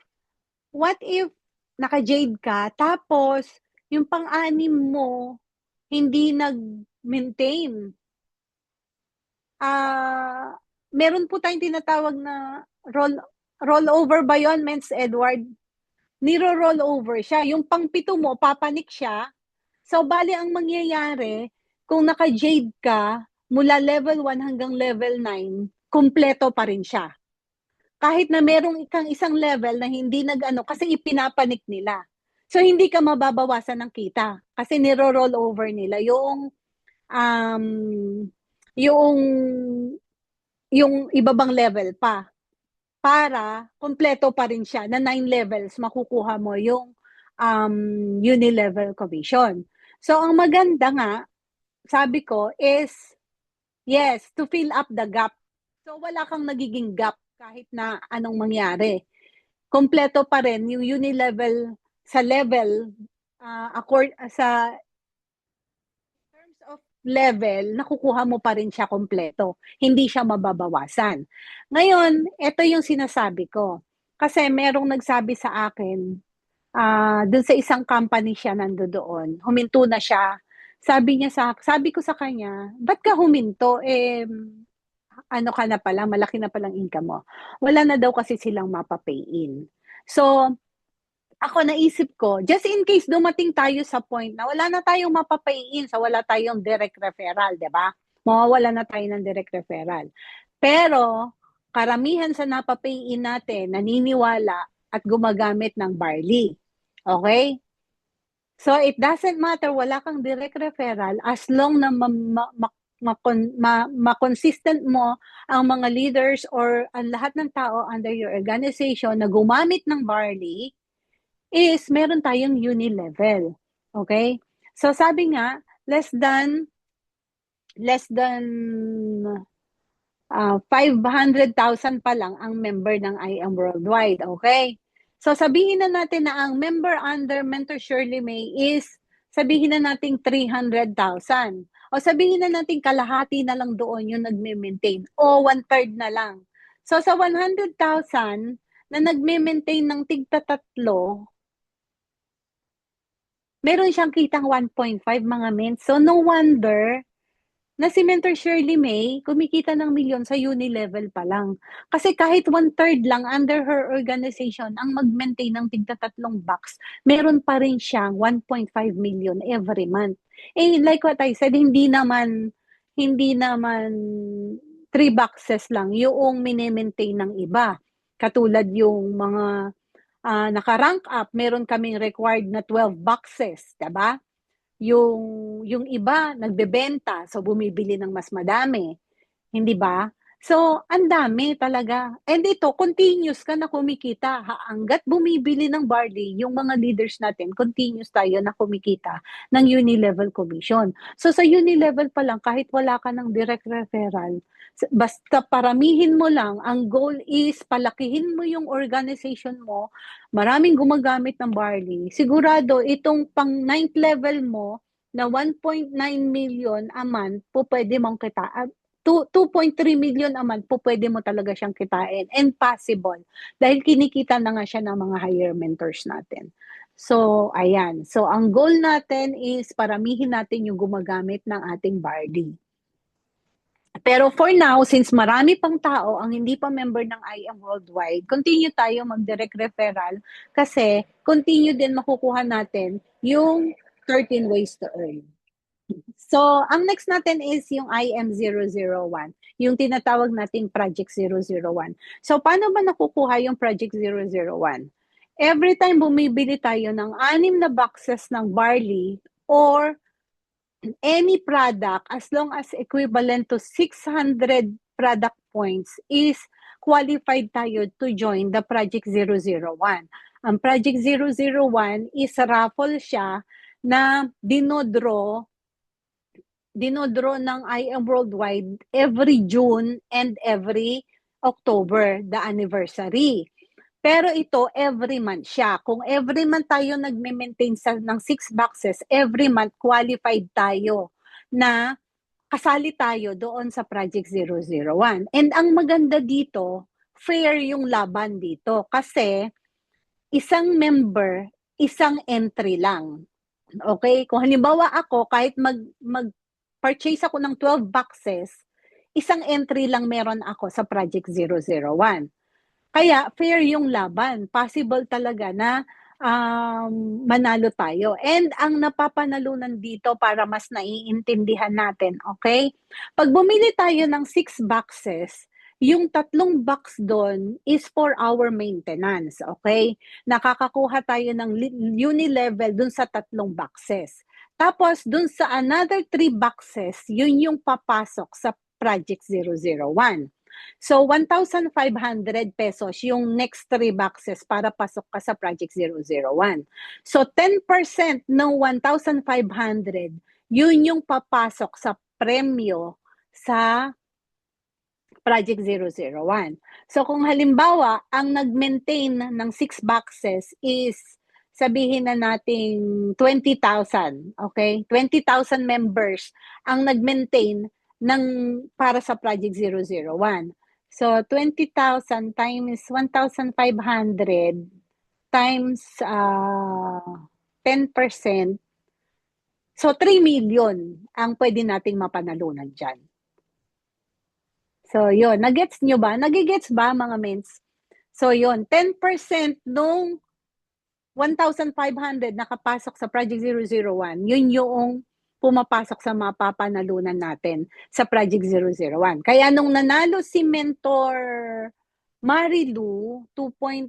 naka-jade ka, tapos yung pang-6 mo hindi nag-maintain? Meron po tayong tinatawag na rollover ba yun, Mens Edward? Niro-roll over siya. Yung pang-7 mo, papanik siya. So, bali ang mangyayari, kung naka-jade ka, mula level 1 hanggang level 9, kumpleto pa rin siya. Kahit na merong isang level na hindi nag-ano, kasi ipinapanik nila. So, hindi ka mababawasan ng kita. Kasi niro-roll over nila yung ibabang level pa. Para kumpleto pa rin siya na 9 levels, makukuha mo yung uni-level commission. So, ang maganda nga, sabi ko is, yes, to fill up the gap. So, wala kang nagiging gap kahit na anong mangyari. Kompleto pa rin yung uni-level sa level, sa terms of level, nakukuha mo pa rin siya kompleto. Hindi siya mababawasan. Ngayon, ito yung sinasabi ko. Kasi merong nagsabi sa akin, dun sa isang company siya nandoon, huminto na siya. Sabi ko sa kanya, ba't ka huminto? Ano ka na pala, malaki na palang income mo. Wala na daw kasi silang mapapay in. So, ako naisip ko, just in case dumating tayo sa point na wala na tayong mapapay-in sa wala tayong direct referral, di ba? Mawawala na tayo ng direct referral. Pero, karamihan sa napapay-in natin, naniniwala at gumagamit ng barley. Okay? So, it doesn't matter, wala kang direct referral as long na ma-consistent mo ang mga leaders or ang lahat ng tao under your organization na gumamit ng barley, is meron tayong uni-level. Okay? So, sabi nga, less than 500,000 pa lang ang member ng I Am Worldwide. Okay? So, sabihin na natin na ang member under Mentor Shirley May is, sabihin na natin 300,000. O sabihin na natin kalahati na lang doon yung nagme-maintain. O 1/3 na lang. So, sa 100,000 na nagme-maintain ng tig-3, meron siyang kitang 1.5 mga men. So, no wonder na si Mentor Shirley May kumikita ng milyon sa uni-level pa lang. Kasi kahit 1/3 lang under her organization ang mag-maintain ng tig-3 box, meron pa rin siyang 1.5 million every month. Like what I said, hindi naman 3 boxes lang yung mini-maintain ng iba. Katulad yung mga naka-rank up, meron kaming required na 12 boxes, diba? Yung iba nagbebenta, so bumibili ng mas madami, hindi ba? So, ang dami talaga. And ito, continuous ka na kumikita. Hangga't bumibili ng barley, yung mga leaders natin, continuous tayo na kumikita ng uni-level commission. So, sa uni-level pa lang, kahit wala ka ng direct referral, basta paramihin mo lang, ang goal is palakihin mo yung organization mo, maraming gumagamit ng barley. Sigurado, itong pang 9th level mo, na 1.9 million a month po pwede mong kita 2.3 million a month po pwede mo talaga siyang kitain and possible dahil kinikita na nga siya ng mga higher mentors natin. So, ayan. So, ang goal natin is paramihin natin yung gumagamit ng ating barley. Pero for now, since marami pang tao ang hindi pa member ng IM Worldwide, continue tayo mag-direct referral kasi continue din makukuha natin yung 13 ways to earn. So, ang next natin is yung IM001, yung tinatawag nating Project 001. So, paano ba nakukuha yung Project 001? Every time bumibili tayo ng 6 na boxes ng barley or any product as long as equivalent to 600 product points is qualified tayo to join the Project 001. Ang Project 001 is raffle siya na dinodro ng IM Worldwide every June and every October, the anniversary. Pero ito, every month siya. Kung every month tayo nagme-maintain ng 6 boxes, every month qualified tayo na kasali tayo doon sa Project 001. And ang maganda dito, fair yung laban dito kasi isang member, isang entry lang. Okay? Kung halimbawa ako, kahit mag-purchase ako ng 12 boxes, isang entry lang meron ako sa Project 001. Kaya fair yung laban. Possible talaga na manalo tayo. And ang napapanalunan dito para mas naiintindihan natin, okay? Pag bumili tayo ng 6 boxes, yung 3 box doon is for our maintenance, okay? Nakakakuha tayo ng uni-level doon sa 3 boxes. Tapos, doon sa another 3 boxes, yun yung papasok sa Project 001. So, 1,500 pesos yung next 3 boxes para pasok ka sa Project 001. So, 10% ng 1,500, yun yung papasok sa premyo sa Project 001. So, kung halimbawa, ang nag-maintain ng 6 boxes is sabihin na nating 20,000, okay? 20,000 members ang nag-maintain ng para sa Project 001. So, 20,000 times 1,500 times 10%. So, 3 million ang pwede nating mapanalunan dyan. So, yun. Nagets nyo ba? Nagigets ba, mga mens? So, yun. 10% nung 1,500 nakapasok sa Project 001, yun yung pumapasok sa mapapanalunan natin sa Project 001. Kaya nung nanalo si Mentor Marilu, 2.2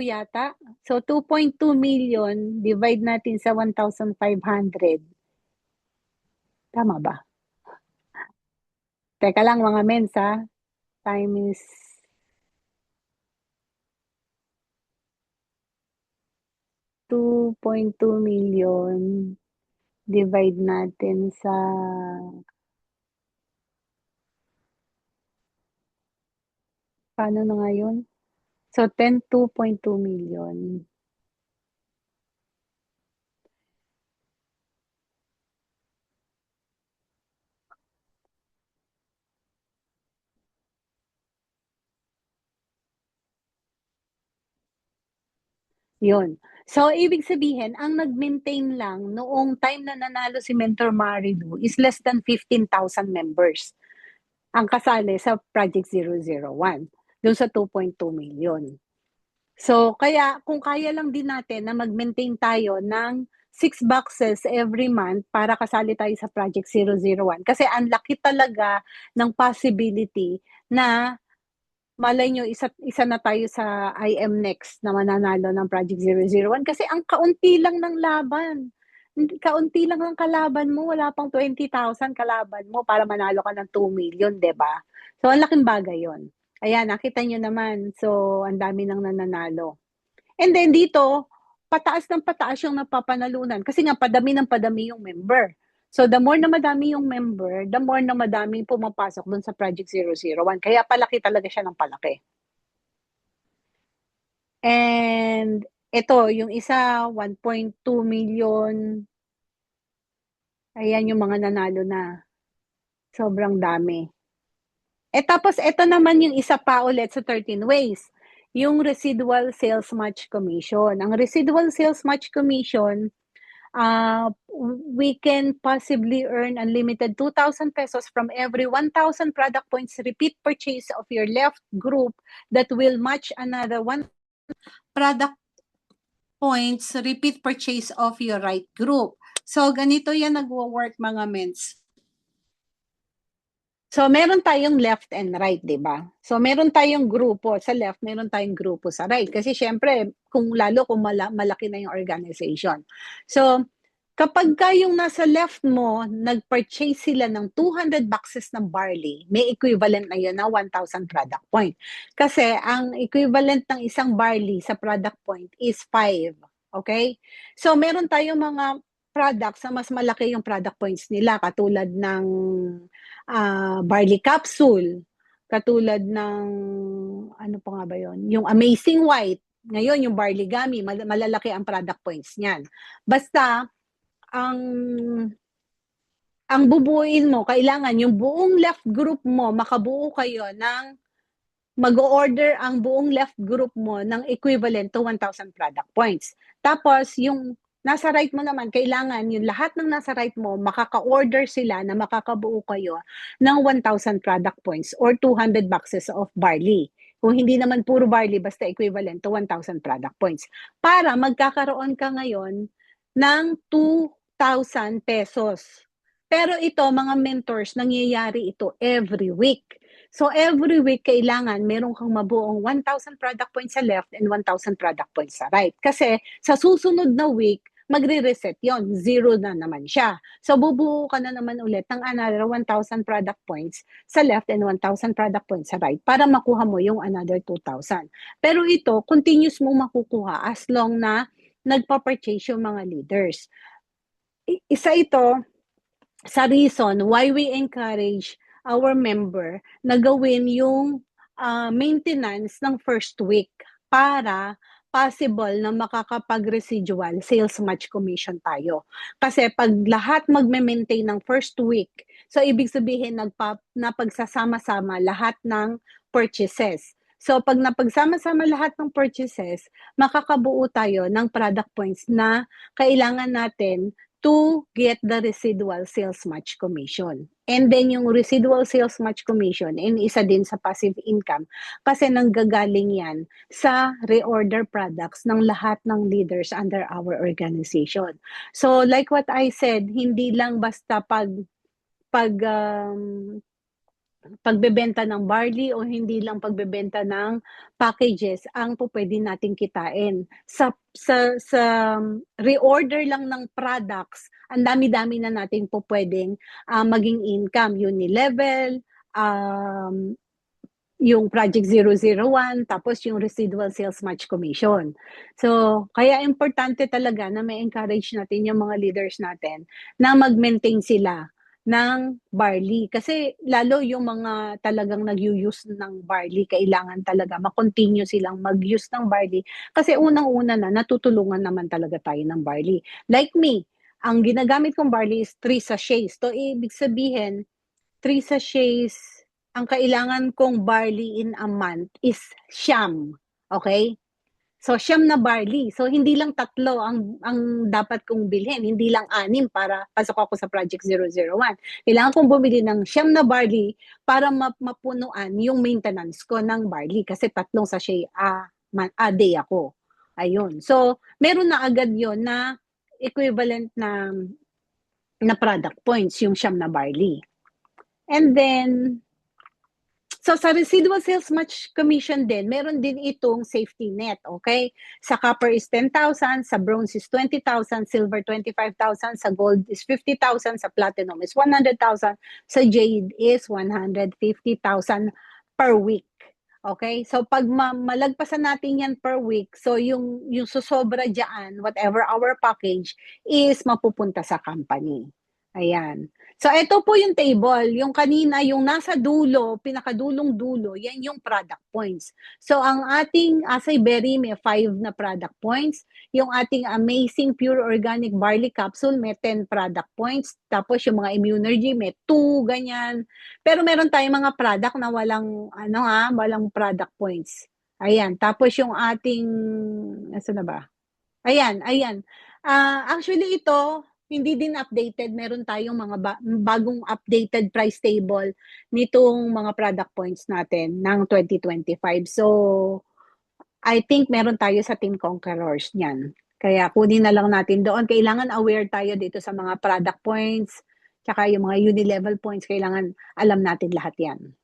yata. So, 2.2 million, divide natin sa 1,500. Tama ba? Teka lang mga mens ha. Time is 2.2 million. Divide natin sa paano na nga yun? So, 2.2 million. Yun. So, ibig sabihin, ang nag-maintain lang noong time na nanalo si Mentor Marilu is less than 15,000 members ang kasali sa Project 001, doon sa 2.2 million. So, kaya kung kaya lang din natin na mag-maintain tayo ng 6 boxes every month para kasali tayo sa Project 001. Kasi ang laki talaga ng possibility na malay nyo, isa na tayo sa IM Next na mananalo ng Project 001 kasi ang kaunti lang ng laban. Kaunti lang ang kalaban mo, wala pang 20,000 kalaban mo para manalo ka ng 2 million, 'di ba? So, ang laking bagay yon. Ayan, nakita nyo naman. So, ang dami nang nananalo. And then dito, pataas ng pataas yung napapanalunan. Kasi nga, padami ng padami yung member. So, the more na madami yung member, the more na madami pumapasok dun sa Project 001. Kaya palaki talaga siya ng palaki. And ito, yung isa, 1.2 million. Ayan yung mga nanalo na. Sobrang dami. Tapos ito naman yung isa pa ulit sa 13 ways. Yung residual sales match commission. Ang residual sales match commission, we can possibly earn unlimited 2,000 pesos from every 1,000 product points repeat purchase of your left group that will match another 1 product points repeat purchase of your right group. So, ganito yan nagwo-work mga mens. So, meron tayong left and right, di ba? So, meron tayong grupo sa left, meron tayong grupo sa right. Kasi syempre, kung malaki na yung organization. So, kapag yung nasa left mo, nag-purchase sila ng 200 boxes ng barley, may equivalent na yun na 1,000 product point. Kasi ang equivalent ng isang barley sa product point is 5. Okay? So, meron tayong mga products na mas malaki yung product points nila, katulad ng barley capsule, katulad ng, ano pa nga ba yun? Yung Amazing White. Ngayon, yung barley gummy, malalaki ang product points niyan. Basta, ang bubuuin mo, kailangan yung buong left group mo, makabuo kayo ng, mag-order ang buong left group mo ng equivalent to 1,000 product points. Tapos, yung nasa right mo naman, kailangan yung lahat ng nasa right mo, makaka-order sila na makakabuo kayo ng 1,000 product points or 200 boxes of barley. Kung hindi naman puro barley, basta equivalent to 1,000 product points. Para magkakaroon ka ngayon ng 2,000 pesos. Pero ito, mga mentors, nangyayari ito every week. So every week, kailangan meron kang mabuong 1,000 product points sa left and 1,000 product points sa right. Kasi sa susunod na week, magre-reset yon, zero na naman siya. So bubuo ka na naman ulit ng another 1,000 product points sa left and 1,000 product points sa right para makuha mo yung another 2,000. Pero ito, continuous mong makukuha as long na nagpa-purchase yung mga leaders. Isa ito sa reason why we encourage our member na gawin yung maintenance ng first week para possible na makakapag-residual sales match commission tayo. Kasi pag lahat magme-maintain ng first week, so ibig sabihin napagsasama-sama lahat ng purchases. So pag napagsama-sama lahat ng purchases, makakabuo tayo ng product points na kailangan natin to get the residual sales match commission. And then yung residual sales match commission, and isa din sa passive income, kasi nanggagaling yan sa reorder products ng lahat ng leaders under our organization. So like what I said, hindi lang basta pagbebenta ng barley o hindi lang pagbebenta ng packages ang pwede nating kitain. Sa reorder lang ng products, ang dami-dami na natin pwedeng maging income. Unilevel, yung Project 001, tapos yung residual sales match commission. So, kaya importante talaga na may encourage natin yung mga leaders natin na mag-maintain sila ng barley. Kasi lalo yung mga talagang nag-use ng barley, kailangan talaga makontinue silang mag-use ng barley. Kasi unang-una na, natutulungan naman talaga tayo ng barley. Like me, ang ginagamit kong barley is 3 sachets. So, ibig sabihin, 3 sachets, ang kailangan kong barley in a month is siyam. Okay? So, siyam na barley. So, hindi lang 3 ang dapat kong bilhin. Hindi lang 6 para pasok ako sa Project 001. Kailangan kong bumili ng siyam na barley para mapunuan yung maintenance ko ng barley. Kasi 3 sachet a day ako. Ayun. So, meron na agad yon na equivalent na product points, yung siyam na barley. And then, So sa residual sales match commission din, meron din itong safety net, okay? Sa copper is 10,000, sa bronze is 20,000, silver 25,000, sa gold is 50,000, sa platinum is 100,000, sa jade is 150,000 per week. Okay? So pag malagpasan natin yan per week, so yung susobra diyan, whatever our package is mapupunta sa company. Ayan. So ito po yung table, yung kanina yung nasa dulo, pinakadulong dulo, yan yung product points. So ang ating Acai Berry may 5 na product points, yung ating Amazing Pure Organic Barley Capsule may 10 product points, tapos yung mga Immunergy may 2 ganyan. Pero meron tayong mga product na walang product points. Ayan, tapos yung ating nasa na ba? Ayan. Actually ito hindi din updated. Meron tayong mga bagong updated price table nitong mga product points natin ng 2025. So, I think meron tayo sa Team Conquerors niyan. Kaya kunin na lang natin doon. Kailangan aware tayo dito sa mga product points, tsaka yung mga uni-level points. Kailangan alam natin lahat yan.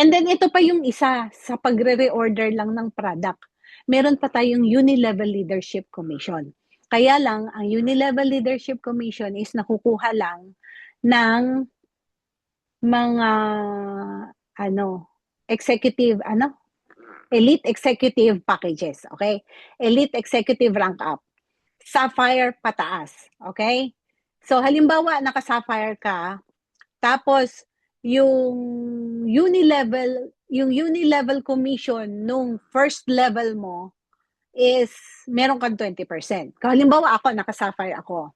And then ito pa yung isa sa pagre-reorder lang ng product. Meron pa tayong Uni-Level Leadership Commission. Kaya lang, ang Uni-Level Leadership Commission is nakukuha lang ng mga elite executive packages, okay? Elite executive rank up. Sapphire pataas, okay? So halimbawa naka-sapphire ka, tapos yung uni-level commission nung first level mo is meron kang 20%. Halimbawa ako, naka-sapphire ako.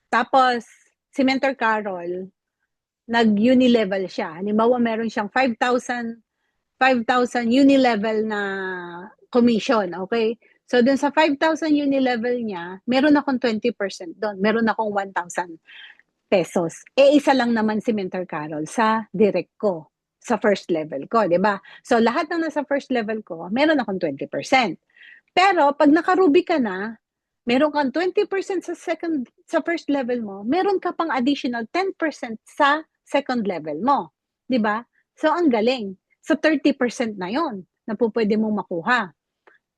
Tapos, si Mentor Carol, nag-uni-level siya. Halimbawa, meron siyang 5,000 uni-level na commission, okay? So, dun sa 5,000 uni-level niya, meron akong 20% doon. Meron akong 1,000 pesos. Isa lang naman si Mentor Carol sa direct ko, sa first level ko, di ba? So, lahat na nasa first level ko, meron akong 20%. Pero pag naka-Ruby ka na, meron kang 20% sa first level mo, meron ka pang additional 10% sa second level mo. 'Di ba? So ang galing. So 30% na 'yon na pwede mong makuha.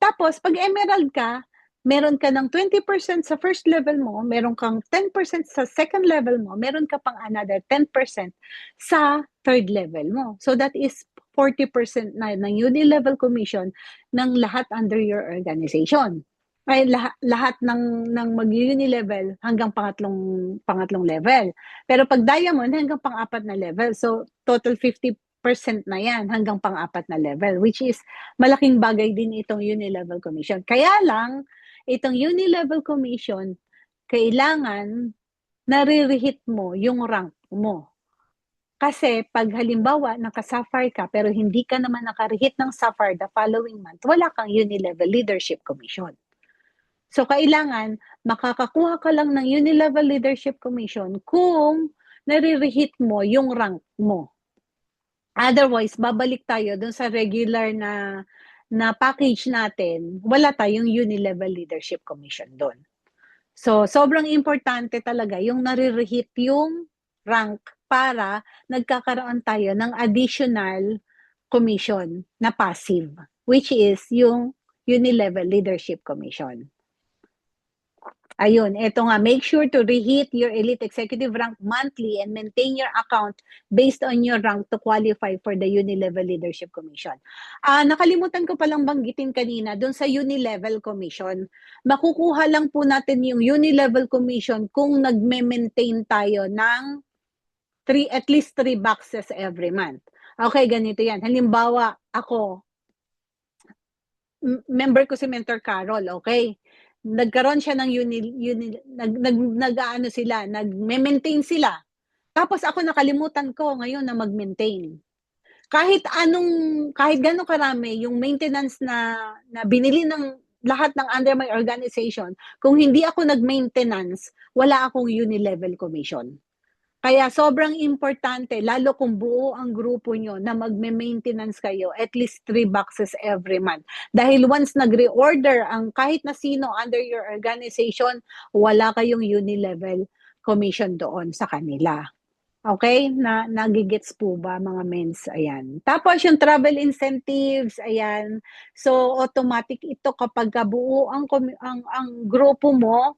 Tapos pag emerald ka, meron ka ng 20% sa first level mo, meron kang 10% sa second level mo, meron ka pang another 10% sa third level mo. So that is 40% na ng uni-level commission ng lahat under your organization. Ay lahat ng mag-uni level hanggang pangatlong level. Pero pag diamond hanggang pang-apat na level. So total 50% na yan hanggang pang-apat na level, which is malaking bagay din itong uni-level commission. Kaya lang itong uni-level commission kailangan nare-reheat mo yung rank mo. Kasi pag halimbawa naka-sapphire ka pero hindi ka naman naka-reheat ng sapphire the following month, wala kang uni-level leadership commission. So kailangan makakakuha ka lang ng uni-level leadership commission kung nare-reheat mo yung rank mo. Otherwise, babalik tayo dun sa regular na package natin, wala tayong uni-level leadership commission doon. So, sobrang importante talaga yung nare-reheat yung rank para nagkakaroon tayo ng additional commission na passive, which is yung uni-level leadership commission. Ayun, eto nga, make sure to reheat your elite executive rank monthly and maintain your account based on your rank to qualify for the uni-level leadership commission. Nakalimutan ko palang banggitin kanina, doon sa uni-level commission, makukuha lang po natin yung uni-level commission kung nagme-maintain tayo ng at least 3 boxes every month. Okay, ganito yan. Halimbawa, ako, member ko si Mentor Carol, okay? Nagkaroon siya ng nag-maintain sila. Tapos ako nakalimutan ko ngayon na mag-maintain. Kahit gano'ng karami yung maintenance na binili ng lahat ng under my organization, kung hindi ako nag-maintenance, wala akong uni-level commission. Kaya sobrang importante, lalo kung buo ang grupo nyo na magme-maintenance kayo, at least 3 boxes every month. Dahil once nag-reorder ang kahit na sino under your organization, wala kayong uni-level commission doon sa kanila. Okay, na nagigets po ba mga mens? Ayan. Tapos yung travel incentives, ayan. So automatic ito kapag buo ang grupo mo,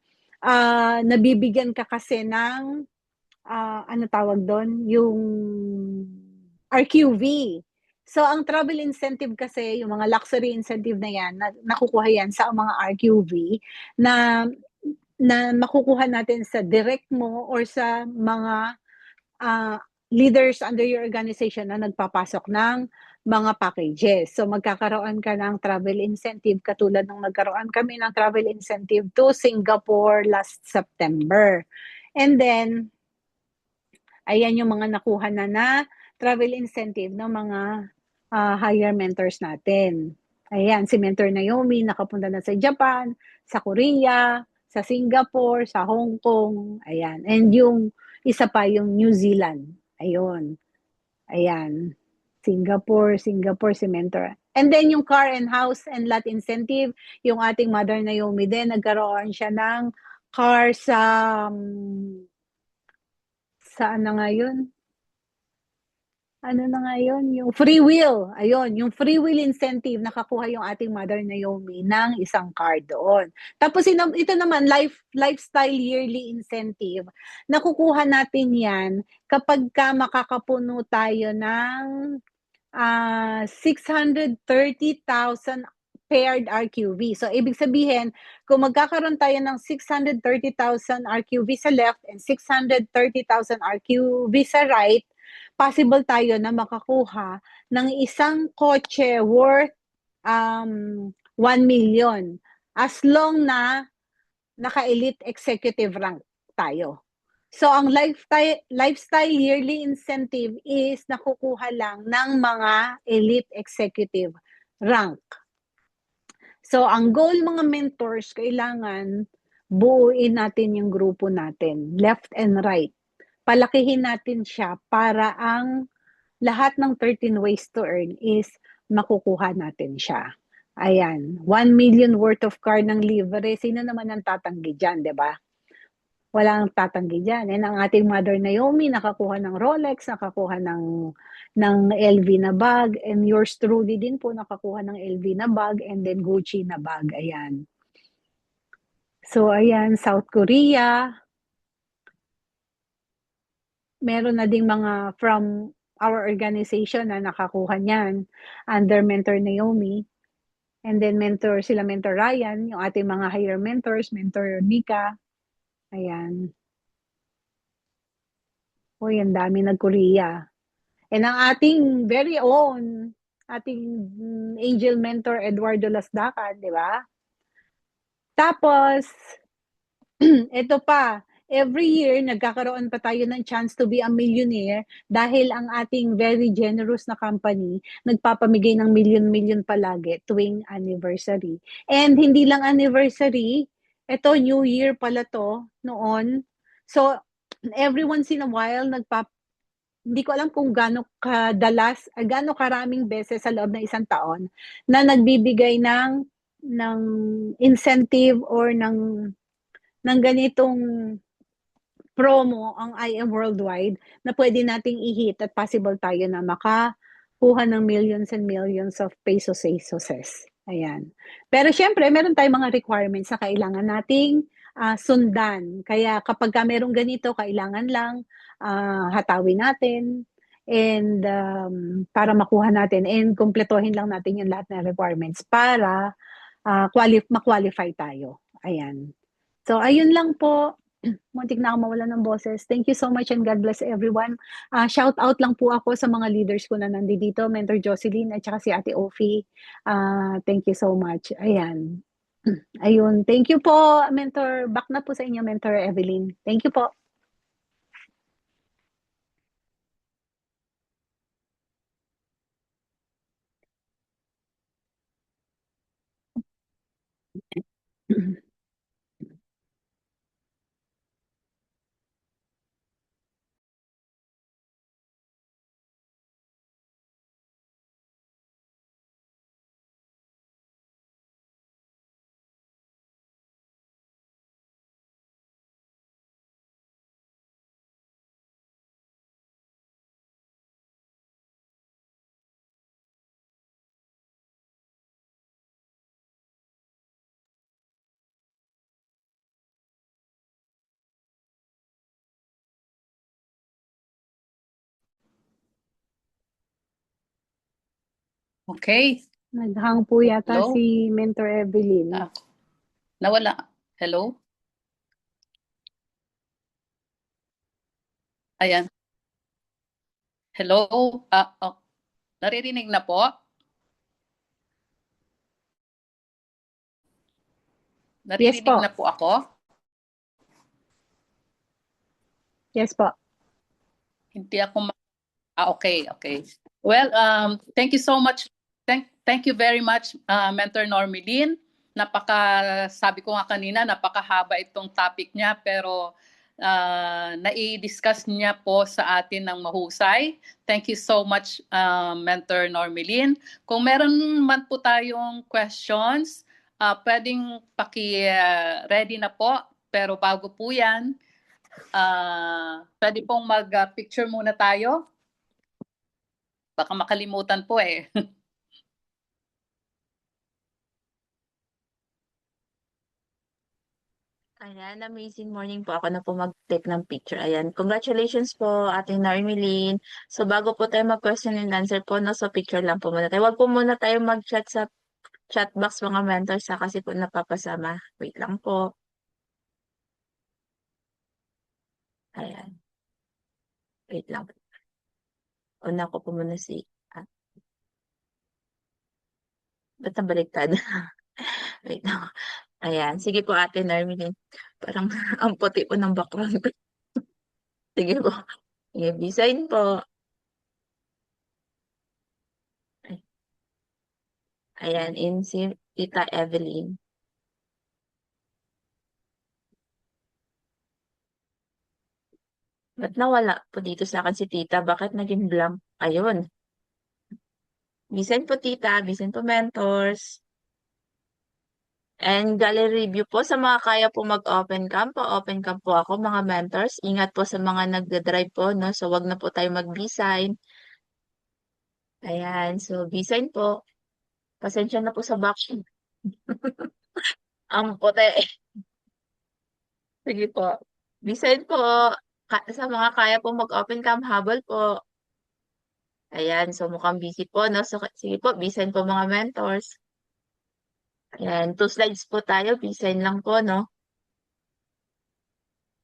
nabibigyan ka kasi ng ano tawag doon, yung RQV. So ang travel incentive kasi, yung mga luxury incentive na yan, nakukuha yan sa mga RQV na na makukuha natin sa direct mo or sa mga uh, leaders under your organization na nagpapasok ng mga packages. So magkakaroon ka ng travel incentive katulad ng nagkaroon kami ng travel incentive to Singapore last September. And then, ayan yung mga nakuha na travel incentive ng mga higher mentors natin. Ayan, si Mentor Naomi nakapunta na sa Japan, sa Korea, sa Singapore, sa Hong Kong. Ayan. And yung isa pa yung New Zealand. Ayun. Ayan. Singapore si Mentor. And then yung car and house and lot incentive, yung ating Mother Naomi din, nagkaroon siya ng car saan na nga yun? Ano na nga yun? Yung free will. Ayun, yung free will incentive, nakakuha yung ating Mother Naomi ng isang card doon. Tapos ito naman, lifestyle yearly incentive. Nakukuha natin yan kapag ka makakapuno tayo ng 630,000 paired RQV. So, ibig sabihin, kung magkakaroon tayo ng 630,000 RQV sa left and 630,000 RQV sa right, possible tayo na makakuha ng isang kotse worth 1 million as long na naka-elite executive rank tayo. So, ang lifestyle yearly incentive is nakukuha lang ng mga elite executive rank. So, ang goal mga mentors, kailangan buuin natin yung grupo natin, left and right. Palakihin natin siya para ang lahat ng 13 ways to earn is makukuha natin siya. Ayan, 1 million worth of car ng libre, sino naman ang tatanggi dyan, di ba? Walang tatanggi dyan. And ang ating Mother Naomi, nakakuha ng Rolex, nakakuha ng LV na bag, and yours truly din po nakakuha ng LV na bag, and then Gucci na bag. Ayan. So, ayan, South Korea, meron na ding mga from our organization na nakakuha niyan under Mentor Naomi. And then sila Mentor Ryan, yung ating mga higher mentors, Mentor Nika. Ayan. Uy, ang dami nag-Korea. And ang ating very own, ating angel mentor, Eduardo Lasdacan, di ba? Tapos, ito pa, every year, nagkakaroon pa tayo ng chance to be a millionaire dahil ang ating very generous na company nagpapamigay ng million-million palagi tuwing anniversary. And hindi lang anniversary, ito, New Year pala to noon. So, every once in a while, hindi ko alam kung gaano karaming beses sa loob ng isang taon na nagbibigay ng incentive or ng ganitong promo ang IM Worldwide na pwede nating i-hit at possible tayo na makakuha ng millions and millions of pesos. Ayan. Pero syempre, meron tayong mga requirements na kailangan nating sundan. Kaya kapag merong ganito, kailangan lang hatawin natin and para makuha natin and kumpletuhin lang natin yung lahat ng requirements para ma-qualify tayo. Ayan. So, ayun lang po. Muntik na ako mawala ng boses. Thank you so much and God bless everyone. Shout out lang po ako sa mga leaders ko na nandito, Mentor Jocelyn at saka si Ate Ofi. Thank you so much. Ayan. Ayun. Thank you po, Mentor. Back na po sa inyo, Mentor Evelyn. Thank you po. Okay. Naghang po yata Hello? si Mentor Evelyn. Ah, nawala. Hello? Ayan. Hello? Naririnig na po? Yes Naririnig po. na po ako? Yes po. Hindi ako okay, okay. Well, thank you so much. Thank you very much, Mentor Normilin. Sabi ko nga kanina, napakahaba itong topic niya, pero nai-discuss niya po sa atin ng mahusay. Thank you so much, Mentor Normilin. Kung meron man po tayong questions, pwedeng paki-ready na po. Pero bago po yan, pwede pong mag-picture muna tayo. Baka makalimutan po eh. Ayan, amazing morning po. Ako na po mag-take ng picture. Ayan, congratulations po, Ate Narmeline. So, bago po tayo mag-question and answer po, no, so picture lang po muna tayo. Huwag po muna tayo mag-chat sa chat box mga mentors ha, kasi po napapasama. Wait lang po. Ayan, wait lang po. Una ko po muna si... Ah, ba't nabaliktad? Wait lang. Ayan, sige po Ate Narmeline. Parang ang puti po ng background. Sige po. Sige, design po. Ayan, in si Tita Evelyn. Ba't nawala po dito sa akin si tita? Bakit naging blank? Ayun. Bisan po tita, bisan po mentors. And gallery review po sa mga kaya po mag-open cam po. Open cam po ako mga mentors. Ingat po sa mga nagda-drive po, no? So, wag na po tayo mag-design. Ayan. So, design po. Pasensya na po sa back. Ang puti. Sige po. Design po. Sa mga kaya po mag-open cam, habol po. Ayan. So, mukhang busy po, no? So, sige po. Bisan po mga mentors. Ayan, 2 slides po tayo, design lang po, no?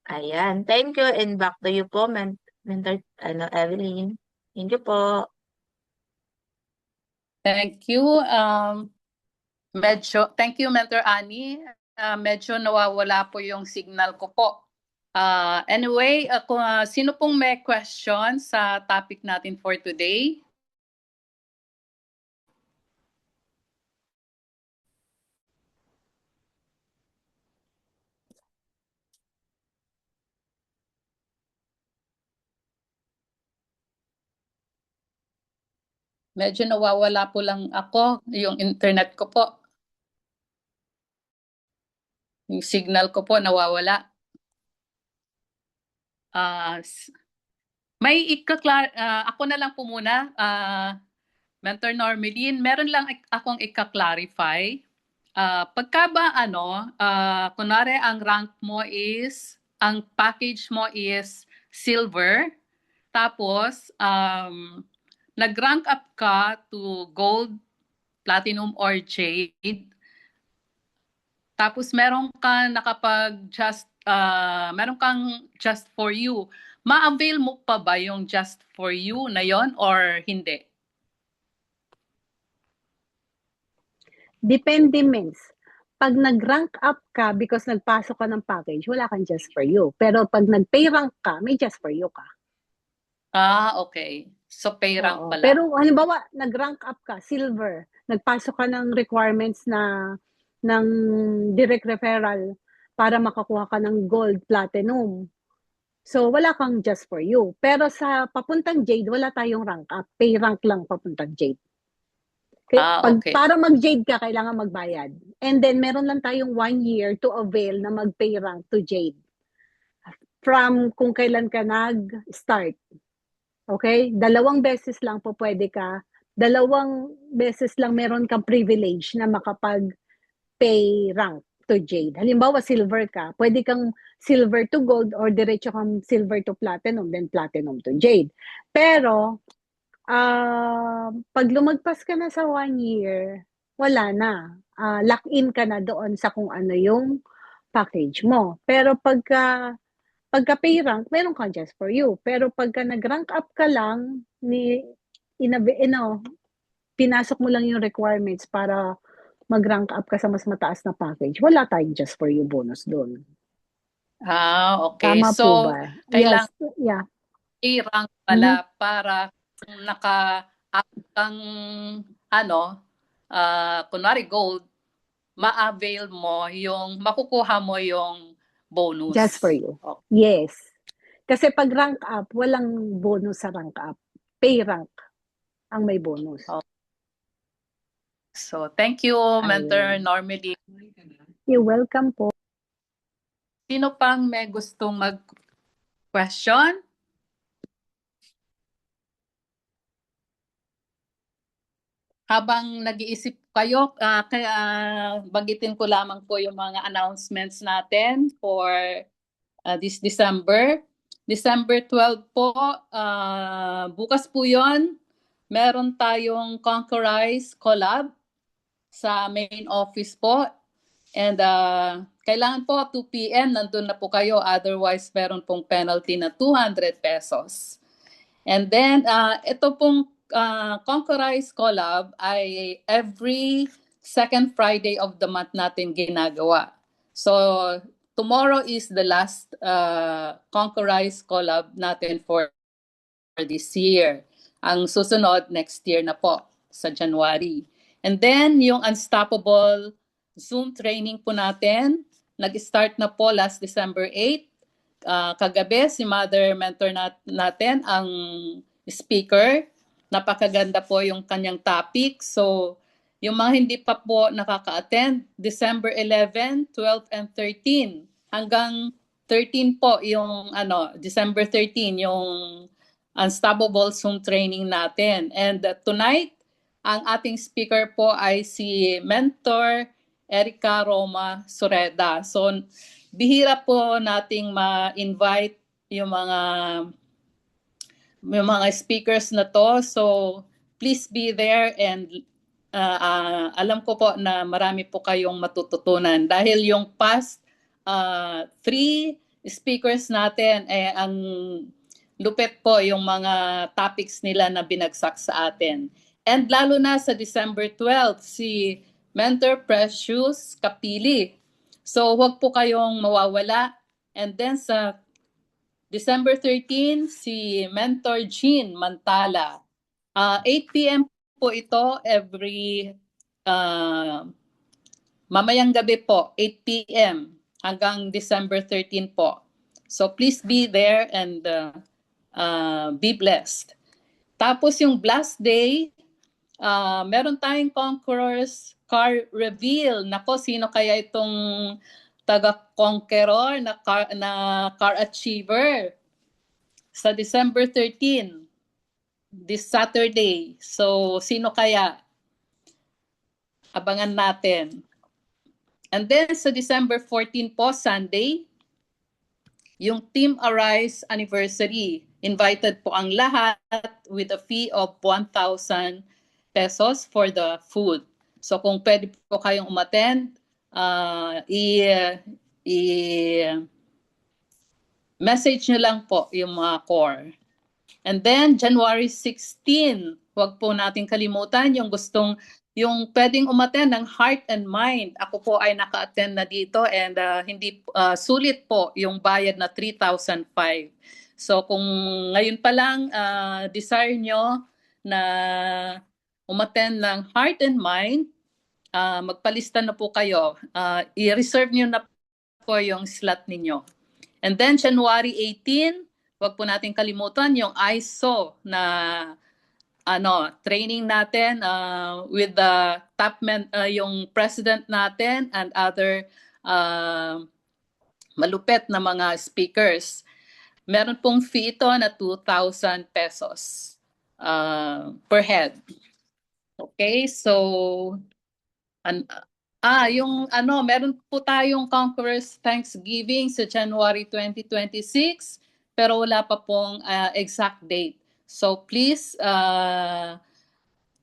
Ayan, thank you and back to you po, Mentor Evelyn. Thank you po. Thank you. Thank you, Mentor Annie. Medyo nawawala po yung signal ko po. Anyway, sino pong may question sa topic natin for today? Medyo nawawala po lang ako, yung internet ko po. Yung signal ko po nawawala. Ako na lang po muna, Mentor Normeline, meron lang akong ika-clarify. Pagka ba kunwari ang rank mo is, ang package mo is silver, tapos nag-rank up ka to gold, platinum, or jade, tapos meron kang just for you, ma-avail mo pa ba yung just for you na yon or hindi? Depende means, pag nag-rank up ka because nagpasok ka ng package, wala kang just for you. Pero pag nag-pay rank ka, may just for you ka. Okay. So pay rank Oo. pala. Pero halimbawa, nag-rank up ka, silver, nagpasok ka ng requirements ng direct referral para makakuha ka ng gold, platinum. So, wala kang just for you. Pero sa papuntang Jade, wala tayong rank up. Pay rank lang papuntang Jade. Okay? Okay. Para mag-Jade ka, kailangan magbayad. And then, meron lang tayong 1 year to avail na mag-pay rank to Jade. From kung kailan ka nag-start. Okay? 2 beses lang po pwede ka. 2 beses lang meron kang privilege na makapag-pay rank to Jade. Halimbawa, silver ka. Pwede kang silver to gold or diretso kang silver to platinum, then platinum to Jade. Pero, Pag lumagpas ka na sa 1 year, wala na. Lock-in ka na doon sa kung ano yung package mo. Pero pagka pay rank, meron kang just for you. Pero pagka nag-rank up ka lang, pinasok mo lang yung requirements para mag-rank up ka sa mas mataas na package, wala tayong just for you bonus doon. Okay. Tama po So, ba? kailangan Yes, yeah. i-rank pala para kung naka-up kang kunwari gold, ma-avail mo yung, makukuha mo yung bonus. Just for you. Okay. Yes. Kasi pag rank up, walang bonus sa rank up. Pay rank ang may bonus. Okay. So, thank you, Mentor Normally. You're welcome po. Sino pang may gustong mag-question? Habang nag-iisip kayo, kaya bagitin ko lamang po yung mga announcements natin for this December. December 12 po, bukas po yon. Meron tayong Conquerize collab sa main office po. And kailangan po 2 p.m. nandun na po kayo. Otherwise, meron pong penalty na 200 pesos. And then, ito pong Conquerize Collab ay every second Friday of the month natin ginagawa. So, tomorrow is the last Conquerize Collab natin for this year. Ang susunod, next year na po, sa January. And then, yung Unstoppable Zoom training po natin, nag-start na po last December 8. Kagabi, si Mother Mentor natin, ang speaker. Napakaganda po yung kanyang topic. So, yung mga hindi pa po nakaka-attend, December 11, 12, and 13. Hanggang 13 po yung December 13, yung Unstoppable Zoom training natin. And tonight, ang ating speaker po ay si Mentor Erica Roma Sureda. So, bihira po nating ma-invite yung mga speakers na to. So, please be there and alam ko po na marami po kayong matututunan. Dahil yung past 3 speakers natin, ang lupit po yung mga topics nila na binagsak sa atin. And lalo na sa December 12, si Mentor Precious Kapili. So, huwag po kayong mawawala. And then sa December 13, si Mentor Jean Mantala. 8 p.m. po ito every mamayang gabi po, 8 p.m. hanggang December 13 po. So please be there and be blessed. Tapos yung Blast Day, meron tayong Conquerors Car Reveal. Nako, sino kaya itong taga-conqueror na car achiever sa December 13, this Saturday. So, sino kaya? Abangan natin. And then sa December 14 po, Sunday, yung Team Arise Anniversary. Invited po ang lahat with a fee of 1,000 pesos for the food. So kung pwede po kayong umattend, message nyo lang po yung mga core. And then January 16, huwag po natin kalimutan yung pwedeng umattend ng Heart and Mind. Ako po ay naka-attend na dito and hindi sulit po yung bayad na 3,005. So kung ngayon pa lang desire nyo na umattend ng Heart and Mind, magpalista na po kayo. I-reserve nyo na po yung slot ninyo. And then January 18, huwag po natin kalimutan yung ISO na training natin with the yung president natin and other malupet na mga speakers. Meron pong fee ito na 2,000 pesos per head. Okay, so meron po tayong Conquerors Thanksgiving sa January 2026 pero wala pa pong exact date. So please,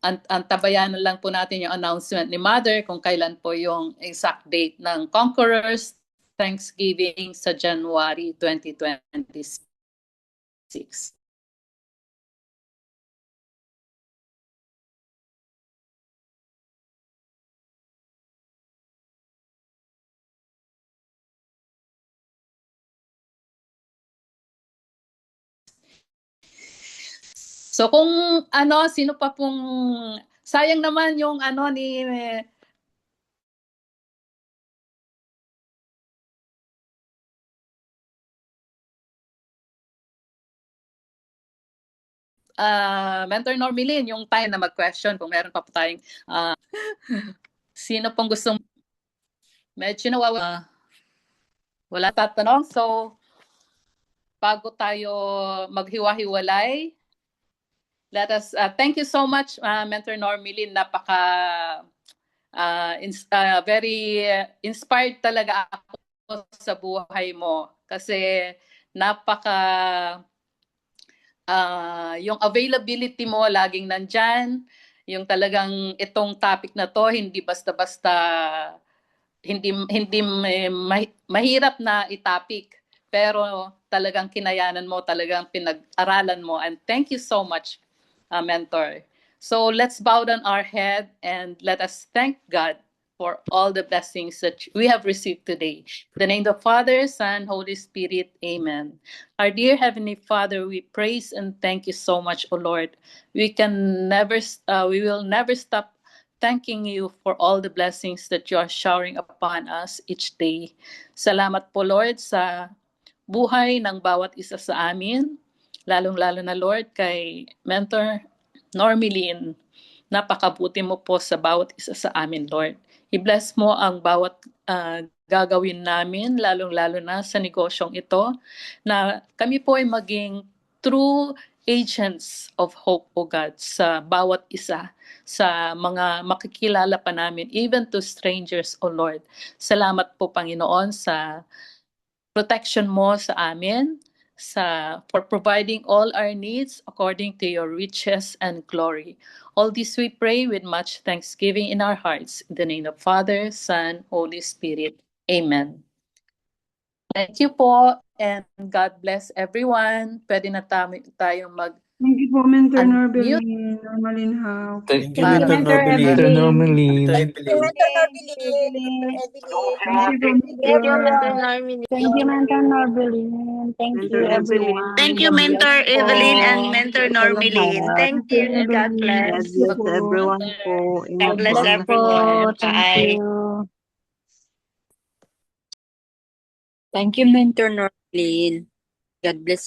antabayan lang po natin yung announcement ni Mother kung kailan po yung exact date ng Conquerors Thanksgiving sa January 2026. So kung sino pa pong, sayang naman yung ni Mentor Normilin, yung time na mag-question kung meron pa po tayong sino pong gustong medyo wala tatanong. So bago tayo maghiwa-hiwalay, let us thank you so much, Mentor Normilin. Napaka very inspired talaga ako sa buhay mo kasi napaka yung availability mo laging nandyan, yung talagang itong topic na to hindi basta-basta, hindi mahirap na i-topic, pero talagang kinayanan mo, talagang pinag-aralan mo, and thank you so much, Mentor. So let's bow down our head and let us thank God for all the blessings that we have received today. In the name of the Father, Son, Holy Spirit, Amen. Our dear Heavenly Father, we praise and thank you so much, O Lord. We will never stop thanking you for all the blessings that you are showering upon us each day. Salamat po, Lord, sa buhay ng bawat isa sa amin, lalong-lalo na, Lord, kay Mentor Normilin. Napakabuti mo po sa bawat isa sa amin, Lord. I-bless mo ang bawat gagawin namin, lalong-lalo na sa negosyong ito, na kami po ay maging true agents of hope, O God, sa bawat isa, sa mga makikilala pa namin, even to strangers, O Lord. Salamat po, Panginoon, sa protection mo sa amin, for providing all our needs according to your riches and glory. All this we pray with much thanksgiving in our hearts. In the name of Father, Son, Holy Spirit. Amen. Thank you po, and God bless everyone. Pwede na tayong mag Thank you po, Mentor unmute. Normalin Hao. Thank you, Thank you, Mentor Mentor Norbelin. Evelyn. Mentor Thank Evelyn. you, Thank you, Mentor Mentor. Normilin. Thank you, Mentor Evelyn. Thank Mentor you, Evelyn. everyone. Thank you, God bless Mentor po. Evelyn and Mentor Sa Normilin. lahat. Thank Mentor you. God Evelyn, bless. thank you God po. bless everyone po. God God bless bless po. everyone. Thank Bye. you. Thank you, Mentor Norlin. God bless